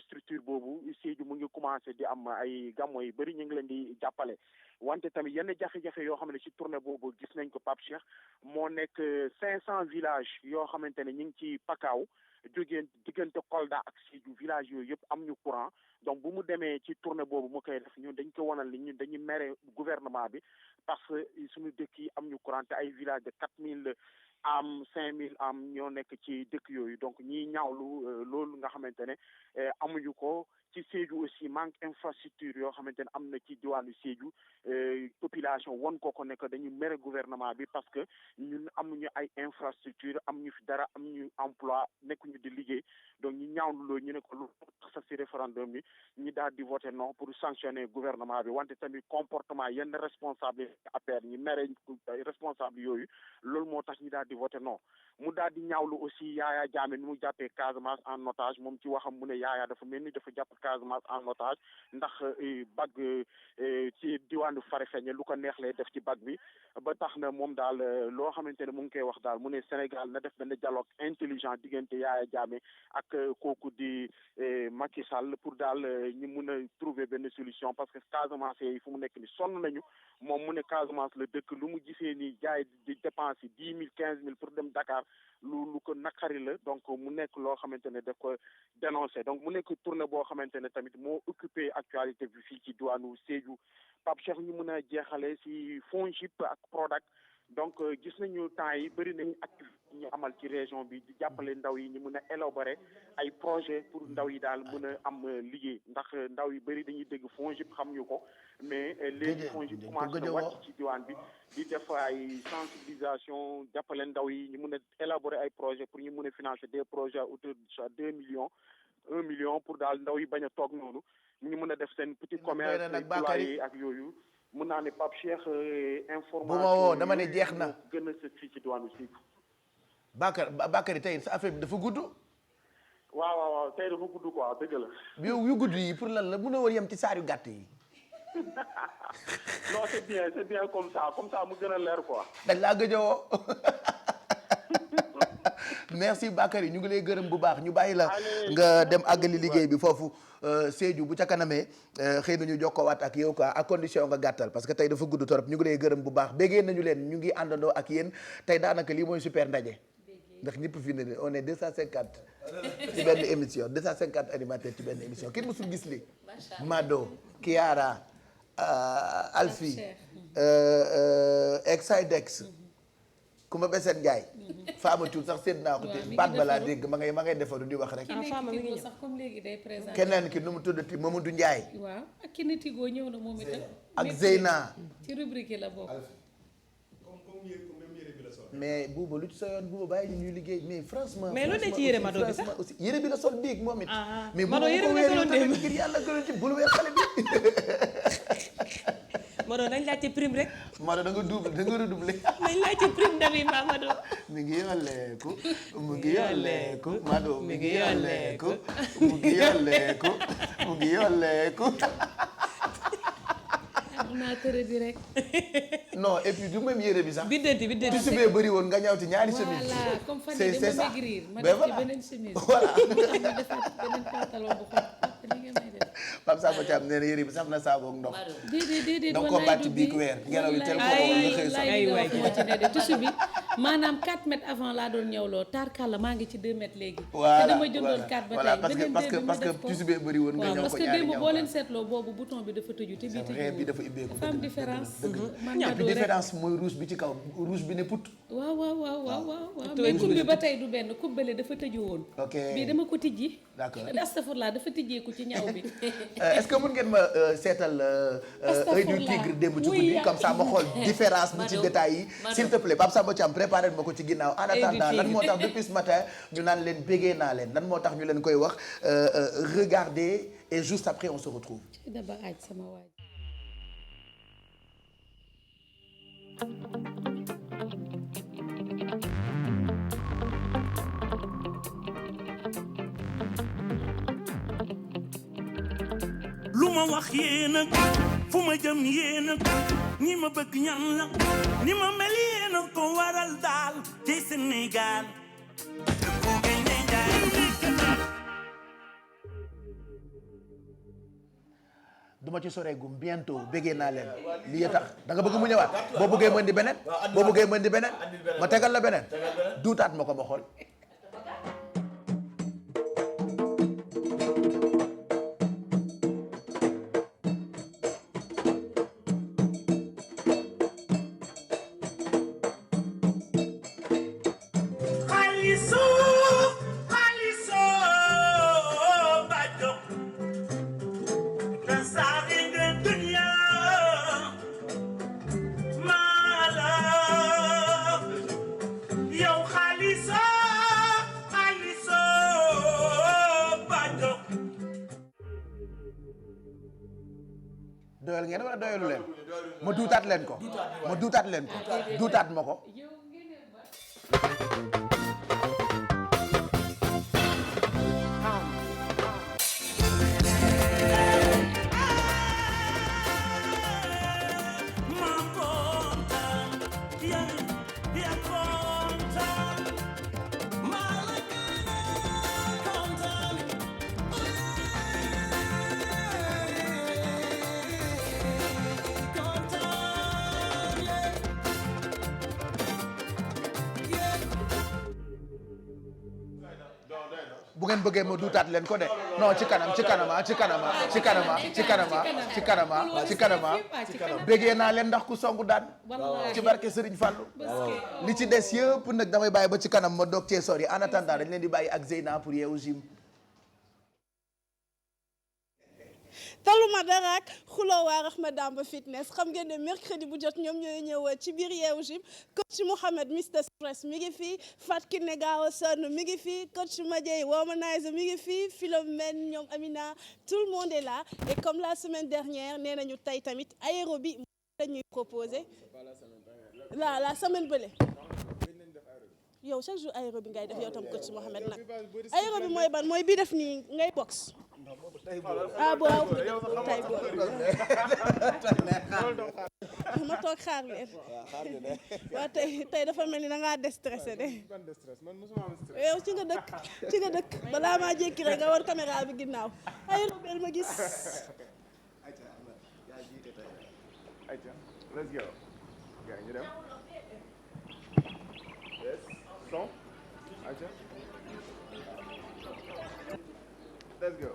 structure boobu Sédhiou mu ngi commencé di am ay gàmmo yu bëri ñu ngi leen di jàppale wante tamit yenn jafe-jafe yoo xam ne ci tournée boobu gis nañ ko Pape Cheikh moo nekk 500 villages yoo xamante ne ñu ngi ci pakaaw jógee diggante Kolda ak Sédhiou village yooyu yëpp am ñu courant donc bu mu demee ci tournée boobu mu koy def ñun dañ ko wanal ni ñun dañuy mere gouvernement bi parce que suñu dëkk yi am ñu courant te ay village de 4000 am 5000 am ñoo nekk ci dëkk yooyu donc ñiy ñaawlu loolu nga xamante ne amuñu ko ci Sédhiou aussi manque infrastructure yoo xamante ne am na ci diwaanu Sédhiou population won ko nekk dañu mere gouvernement bi parce que ñun amuñu ay infrastructure amuñu fi dara amuñu emploi nekkuñu di liggéey donc ñu ñaawlu loolu ñu ne ko lu tax sax ci référendum bi ñu daal di voter non pour sanctionner gouvernement bi wante tamit comportement yenn responsable affaire ñi mere responsable yooyu loolu moo tax ñu daal di voter non mu daal di ñaawlu aussi Yaya Jammeh ni mu jàppee Casamance en otage moom ci waxam mu ne Yaya dafa mel ni dafa jàpp Casamance en otage ndax bag ci diwaanu Farafeñe lu ko neex lay def ci bag bi ba tax na moom daal loo xamante ne mu ngi koy wax daal mu ne Sénégal na def benn dialogue intelligent diggante Yaya Jammeh ak kooku di Macky Sall pour daal ñu mun a trouver benn solution parce que Casamance yi fu mu nekk ni sonn nañu moom mu ne Casamance la dëkk lu mu gisee ni jaay di dépense 10 000 15 000 pour dem Dakar lu ko naqari la donc mu nekk loo xamante ne daf ko dénoncé donc mu nekk tournée boo xamante ne tamit moo occupé actualité bi fii ci diwaanu Sédhiou Pape Cheikh ñu mën a jeexale si FONGIP ak Prodac donc gis nañu temps yi bëri nañu activité ñu amal ci région bi di jàppale ndaw yi ñu mën a élaborer ay projet pour ndaw yi daal mën a am liggéey ndax ndaw yi bëri dañuy dégg FONGIP xam ñu ko mais léegi FONGIP commencé na wàcc ci diwaan bi di def ay sensibilisation jàppale ndaw yi ñu mën a élaborer ay projet pour ñu mën a financer des projets à hauteur de 2 millions 1 million pour daal ndaw yi bañ a toog noonu ñu mën a def seen petit commerce poulailler ak yooyu mun naa ne Pape Cheikh information bu ma woo dama ne jeex na gën a sët fii ci diwaanu si Bakary tey sa affaire bi dafa gudd waaw tey dafa gudd quoi dëgg la yu gudd yi pour lan la mën a war yem ci saar yu gàtt yi non c'est bien comme ça mu gën a leer quoi dañ laa gëj a woo merci Bakary ñu ngi lay gërëm bu baax ñu bàyyi la nga dem àggali liggéey bi foofu Sédhiou bu ca kanamee xëy na ñu jokkoowaat ak yow quoi à condition nga gàttal parce que tey dafa gudd torop ñu ngi lay gërëm bu baax béggee nañu leen ñu ngi àndandoo ak yéen tey daanaka lii mooy super ndaje ndax ñëpp fi ne on est 250 ci benn émission 250 animateurs ci benn émission kenn mësul gis li Mado Kiara Alfi Exidex Kumba Besen Ndiaye Fama Tour sax seet naa ko te baat balaa dégg ma ngay defaru di wax rek sax comme léegi day présenté keneen ki nu mu tuddati Mamadou Ndiaye waaw ak ki Tigo ñëw na moom itam ak Zeyna ci rubrique la bokk mais buuba lu ci sa yoon buuba bàyyi ñuy liggéey mais franchement mais lu ne ci yére Mado bi sax aussi yére bi la sol biig moom it mais Mado yére bi nga soloon démb ngir yàlla gënoon ci bul weer xale bi Mado nañ laajte prime rek Mado da nga redoubler nañ laajte prime dami ma Mado mi ngi yolleeku mu ngi yolleeku Mado mi ngi yolleeku mu ngi yolleeku mu ngi yolleeku naa tëre di rek non et puis du même yére bi sax biddanti tu subee bëri woon nga ñawti ñaari chemise voilà comme fan yi dama maigrir ma def ci beneen chemise voilà ma defaat beneen pantalon bu xonq li nga may def Pape Samba Thiam nee na yére bi saf na saabu ak ndox déedéet donc ko bàcc biig weer ngelaw yi tel ko nga xëy sax ay waay moo ci ne de tissu bi maanaam 4 mètres avant laa doon ñëwloo tarkalla maa ngi ci 2 mètres léegi te dama jëndoon 4 ba tey parce que tissu bee bëri woon nga ñëw ko parce que démb boo leen seetloo boobu bouton bi dafa tëju te bii dafa ibbeeku dafa am différence ñaar bi différence mooy rouge bi ci kaw rouge bi ne put waaw mais coupe bi ba tey du benn coupe bële dafa tëju woon ok bii dama ko tijji d'accord astafurlaa dafa tijjeeku ci ñaw bi est-ce que mën ngeen ma seetal œil du tigre démb ci guddi comme ça ma xool différence bi ci détails yi s'il te plaît Pape Samba Thiam préparé ma ko ci ginnaaw en attendant lan moo tax depuis ce matin ñu naan leen bégee naa leen lan moo tax ñu leen koy wax regardez et juste après on se retrouve daba aaj sama waaj lu ma wax yéen a fu ma jëm yéen a ñi ma bëgg ñan la ni ma mel yéen a ko waral daal ci Sénégal duma ci soreegum bientôt béggee naa leen lii tax da nga bëgg mu ñëwaat boo bëggee mën di beneen boo bëggee mën di beneen ma tegal la beneen duutaat ma ko ma xool doyal ngeen wala doyalu leen ma duutaat leen ko ma duutaat leen ko duutaat ma ko bu ngeen bëggee ma duutaat leen ko de non ci kanam ci kanama ci kanama ci kanama ci kanama ci kanama ci kanama bëggee naa leen ndax ku songu daan ci barke Serigne Fallou li ci des yëpp nag damay bàyyi ba ci kanam ma doog cee sori en attendant dañ leen di bàyyi ak Zeyna pour Yeewu Gym. taluma dara ak xuloo waa Rahma Damba fitness xam ngeen ne mercredi bu jot ñoom ñooy ñëw ci biir Yeewu Gym coach Mouhamed Mr Stress mi ngi fii Fat Kiné Gaawa Sonn mi ngi fii coach Madiaye Womanizer mi ngi fii Philomène ñoom Amina tout le monde est là et comme la semaine dernière nee nañu tey tamit aérobie la ñuy proposé la semaine bële yow chaque jour aérobie ngay def yow tam coach Mouhamed nag aérobie mooy ban mooy bii def nii ngay box ah boobu tey boobu ma toog xaar leen waaw tey dafa mel ni da ngaa déstressé de yow ci nga dëkk balaa maa jékki rek nga war caméra bi ginnaaw ay robel ma gis let's go gaa ñu dem yes son acha let's go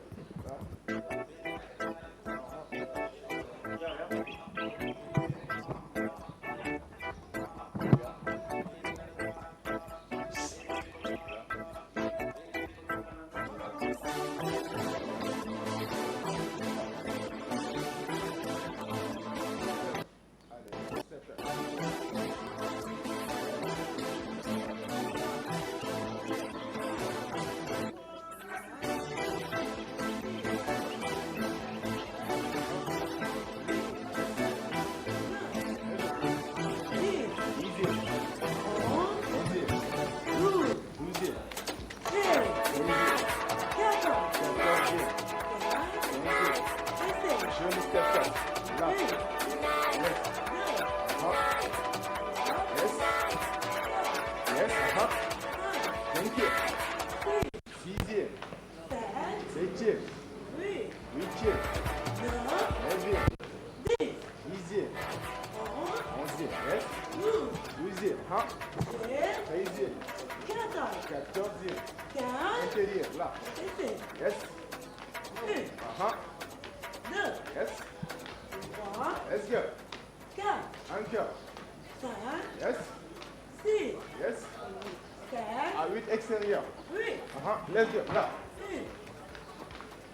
Let's go. Là.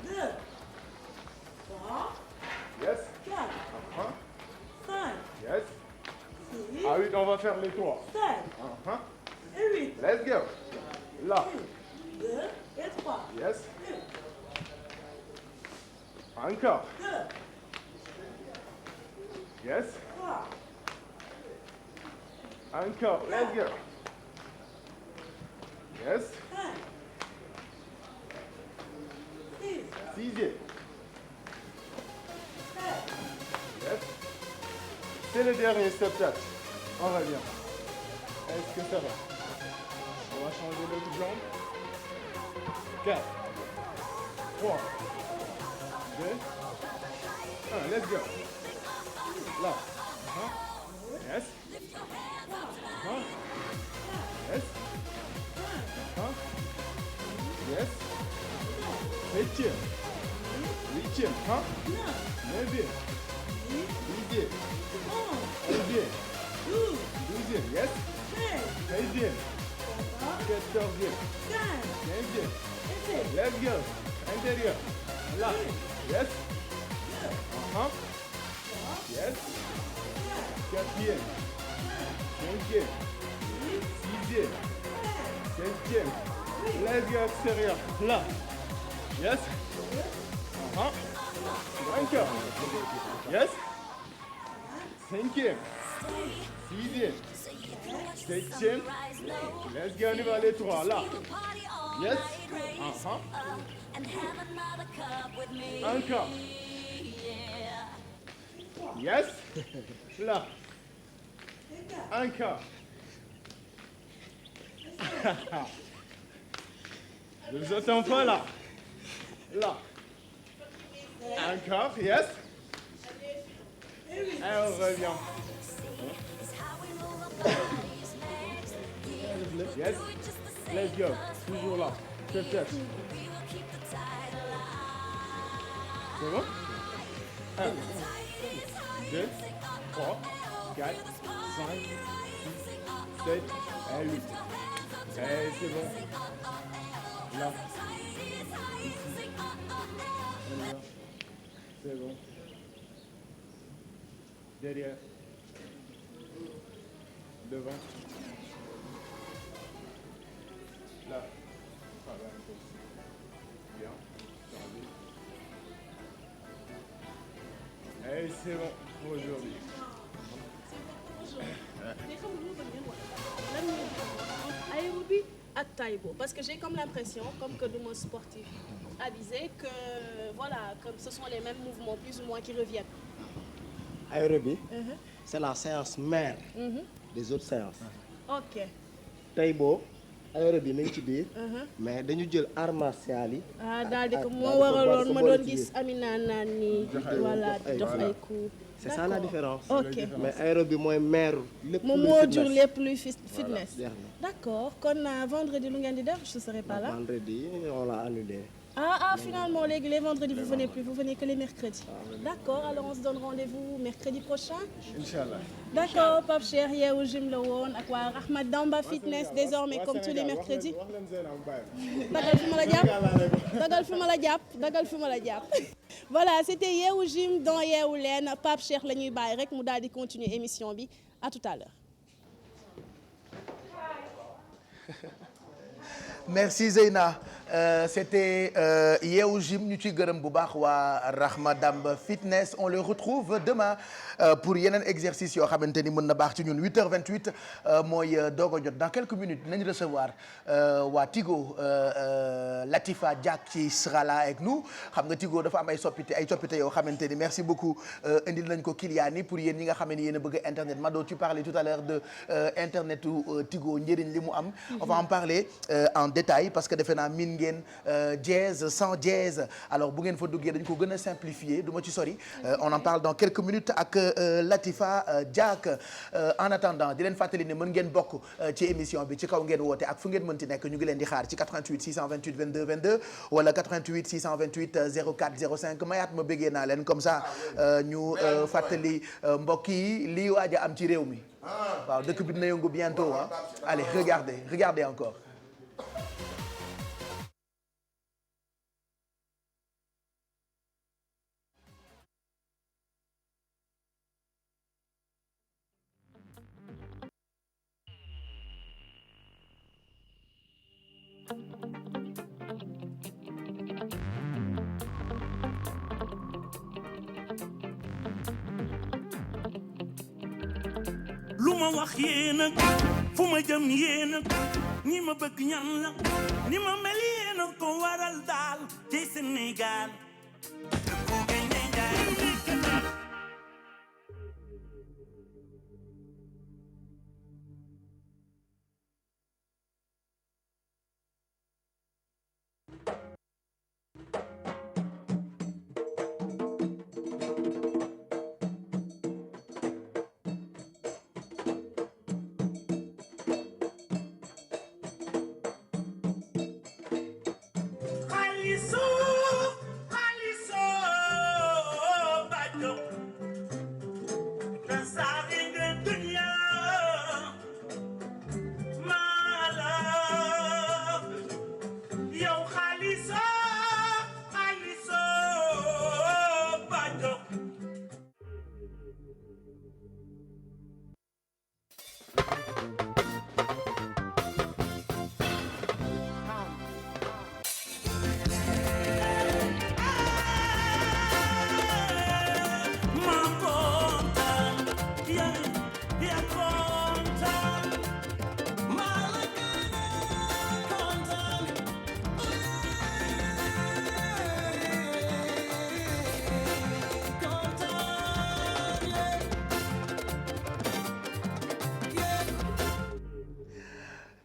2, 3. Yes. 4. 5. Yes. 6. Ah oui, on va faire les 3. 7. Et 8. Let's go. Là. 2 et 3. Yes. Encore. 2. Yes. 3. Encore. Let's go. Yes. 5. 6. Yes. C'est le dernier step touch. On va bien. Est-ce que ça va? On va changer l'autre jambe. 4. 3. 2. Let's go. Là. Yes. Yes. Yes. Septième. Huitième. Neuvième. Dixième. Onzième. Douzième. Yes. Treizième. Quatorzième. Quinzième. Let's go. Intérieur. Là. Yes. Yes. Quatrième. Cinquième. Sixième. Septième. Let's go extérieur. Là. Yes. Encore. Yes. Cinquième. Sixième. Septième. Let's go, on y va les trois. Là. Yes. Encore. Yes. Là. Encore. Les autres enfants là. Là. Encore. Yes. Et on revient. Yes. Let's go. Toujours là. C'est fait. C'est bon? 1, 2, 3, 4, 5, 6, 7 et 8. Et c'est bon. Là. Ici. Là. C'est bon. Derrière. Devant. Là. Travaille un peu aussi. Bien. Chargé. Et c'est bon pour aujourd'hui. Aérobie ak taïbo parce que j'ai comme l'impression comme que du ma sportif avisé que voilà que ce sont les mêmes mouvements plus ou moins qui reviennent. Aérobie, c'est la séance mère des autres séances. Ok. Taïbo, aérobie mi ngi ci biir. mais dañu jël art martial yi. Ah daal di ko moo waraloon ma doon gis Amina naan ni voilà di dox ay coups. C'est ça la différence. Ok. mais aérobie mooy mère lépp moom moo jur lépp luy fitness. Voilà. D'accord kon vendredi lu ngeen di def je serai pas là. Vendredi on l'a annulé. Ah finalement les vendredis vous venez plus, vous venez que les mercredis. D'accord, alors on se donne rendez-vous mercredi prochain. Inch'Allah. D'accord, Pape Cheikh Yeewu Gym la woon ak waa Rahma Damba Fitness désormais comme tous les mercredis. dagal fi ma la jàpp. Voilà, c'était Yeewu Gym dans Yeewu Leen Pape Cheikh la ñuy bàyyi rek mu daal di continuer émission bi à tout à l'heure. Merci Zeyna. C'était Yeewu Gym ñu ciy gërëm bu baax waa Rahma Damba Fitness on le retrouve demain pour yeneen exercice yoo xamante ni mën na baax ci ñun 8h28 mooy doog a jot dans quelques minutes nañ recevoir waa Tigo Latifa Diak qui sera là avec nous xam nga Tigo dafa am ay coppite yoo xamante ni merci beaucoup indil nañ ko Kiliani pour yéen ñi nga xam ne yéen a bëgg internet Mado tu parlais tout à l'heure de internetu Tigo njëriñ li mu am on va en parler en détail parce que defe naa min ngeen dièse sans dièse alors bu ngeen fa duggee dañ ko gën a simplifier du ma ci sori on en parle dans quelques minutes ak Latifa Diak en attendant di leen fàttali ne mën ngeen bokk ci émission bi ci kaw ngeen woote ak fu ngeen mënti nekk ñu ngi leen di xaar ci 88 628 22 22 wala 88 628 04 05 mayaat ma bëggee naa leen comme ça ñu fàttali mbokk yi lii waaj a am ci réew mi waaw dëkk bi dina yëngu bientôt ah allez regardez encore. lu ma wax yéena fu ma jëm yéena ñi ma bëgg ñan la ni ma mel yéena ko waral daal ci Sénégal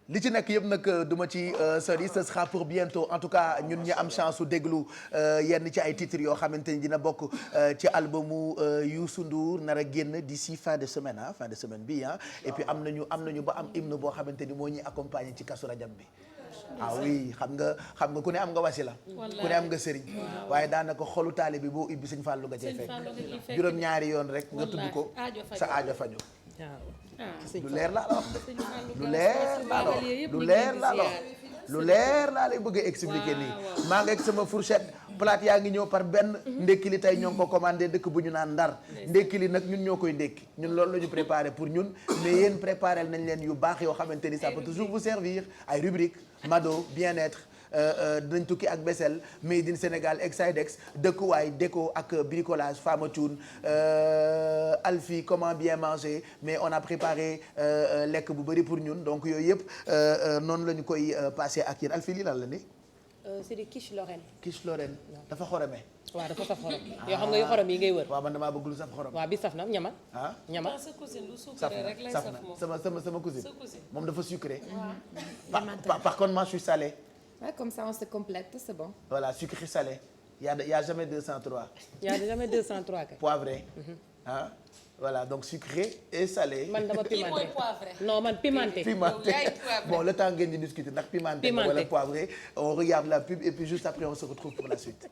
li ci nekk yëpp nag du ma ci sori ce sera pour bientôt en tout cas ñun ñi am chance su déglu yenn ci ay titres yoo xamante ni dina bokk ci albumu Youssou Ndour nar a génn d'ici fin de semaine fin de semaine bi et puis am nañu ba am hymne boo xamante ni moo ñuy accompagner ci Kazu Rajab bi. ah oui xam nga ku ne am nga wasila ku ne am nga sëriñ waaye daanaka xolu taali bi boo ubbi sëñ Fallou nga cay fekk juróom-ñaari yoon rek nga tudd ko sa aajo fajo lu leer laa la wax lu leer laa lay bëgg a expliquer nii maa ngi ak sama fourchette plate yaa ngi ñëw par benn ndekki li tey ñoo ngi ko commandé dëkk bu ñu naan Ndar ndekki li nag ñun ñoo koy ndekki ñun loolu la ñu préparé pour ñun mais yéen préparé nañ leen yu baax yoo xamante ni ça peut toujours vous servir ay rubrique Mado bien-être dinañ tukki ak Bessel Made in Sénégal Exidex dëkkuwaay déco ak bricolage Fama Thioune Alfie comment bien manger mais on a préparé lekk bu bëri pour ñun donc yooyu yëpp noonu la ñu koy passé ak yéen Alfie lii lan la ni c'est des quiche Lorraine. quiche Lorraine dafa xorome. waaw dafa saf xorom. yoo xam nga yu xorom yi ngay wër. waaw man damaa bëgg lu saf xorom. waaw bi saf na ñama. ñama sa cousine lu sucré rek lay saf moom sama cousine. moom dafa sucré. par contre moi je suis salé. Ouais, comme ça on se complète, c'est bon. Voilà, sucré salé. Il y a jamais 203. Il y a jamais 203 kay. Poivré. Voilà, donc sucré et salé. Man dama pimenté. Non, man pimenté. Bon, le temps ngeen di discuter ndax pimenté wala poivré. On regarde la pub et puis juste après on se retrouve pour la suite.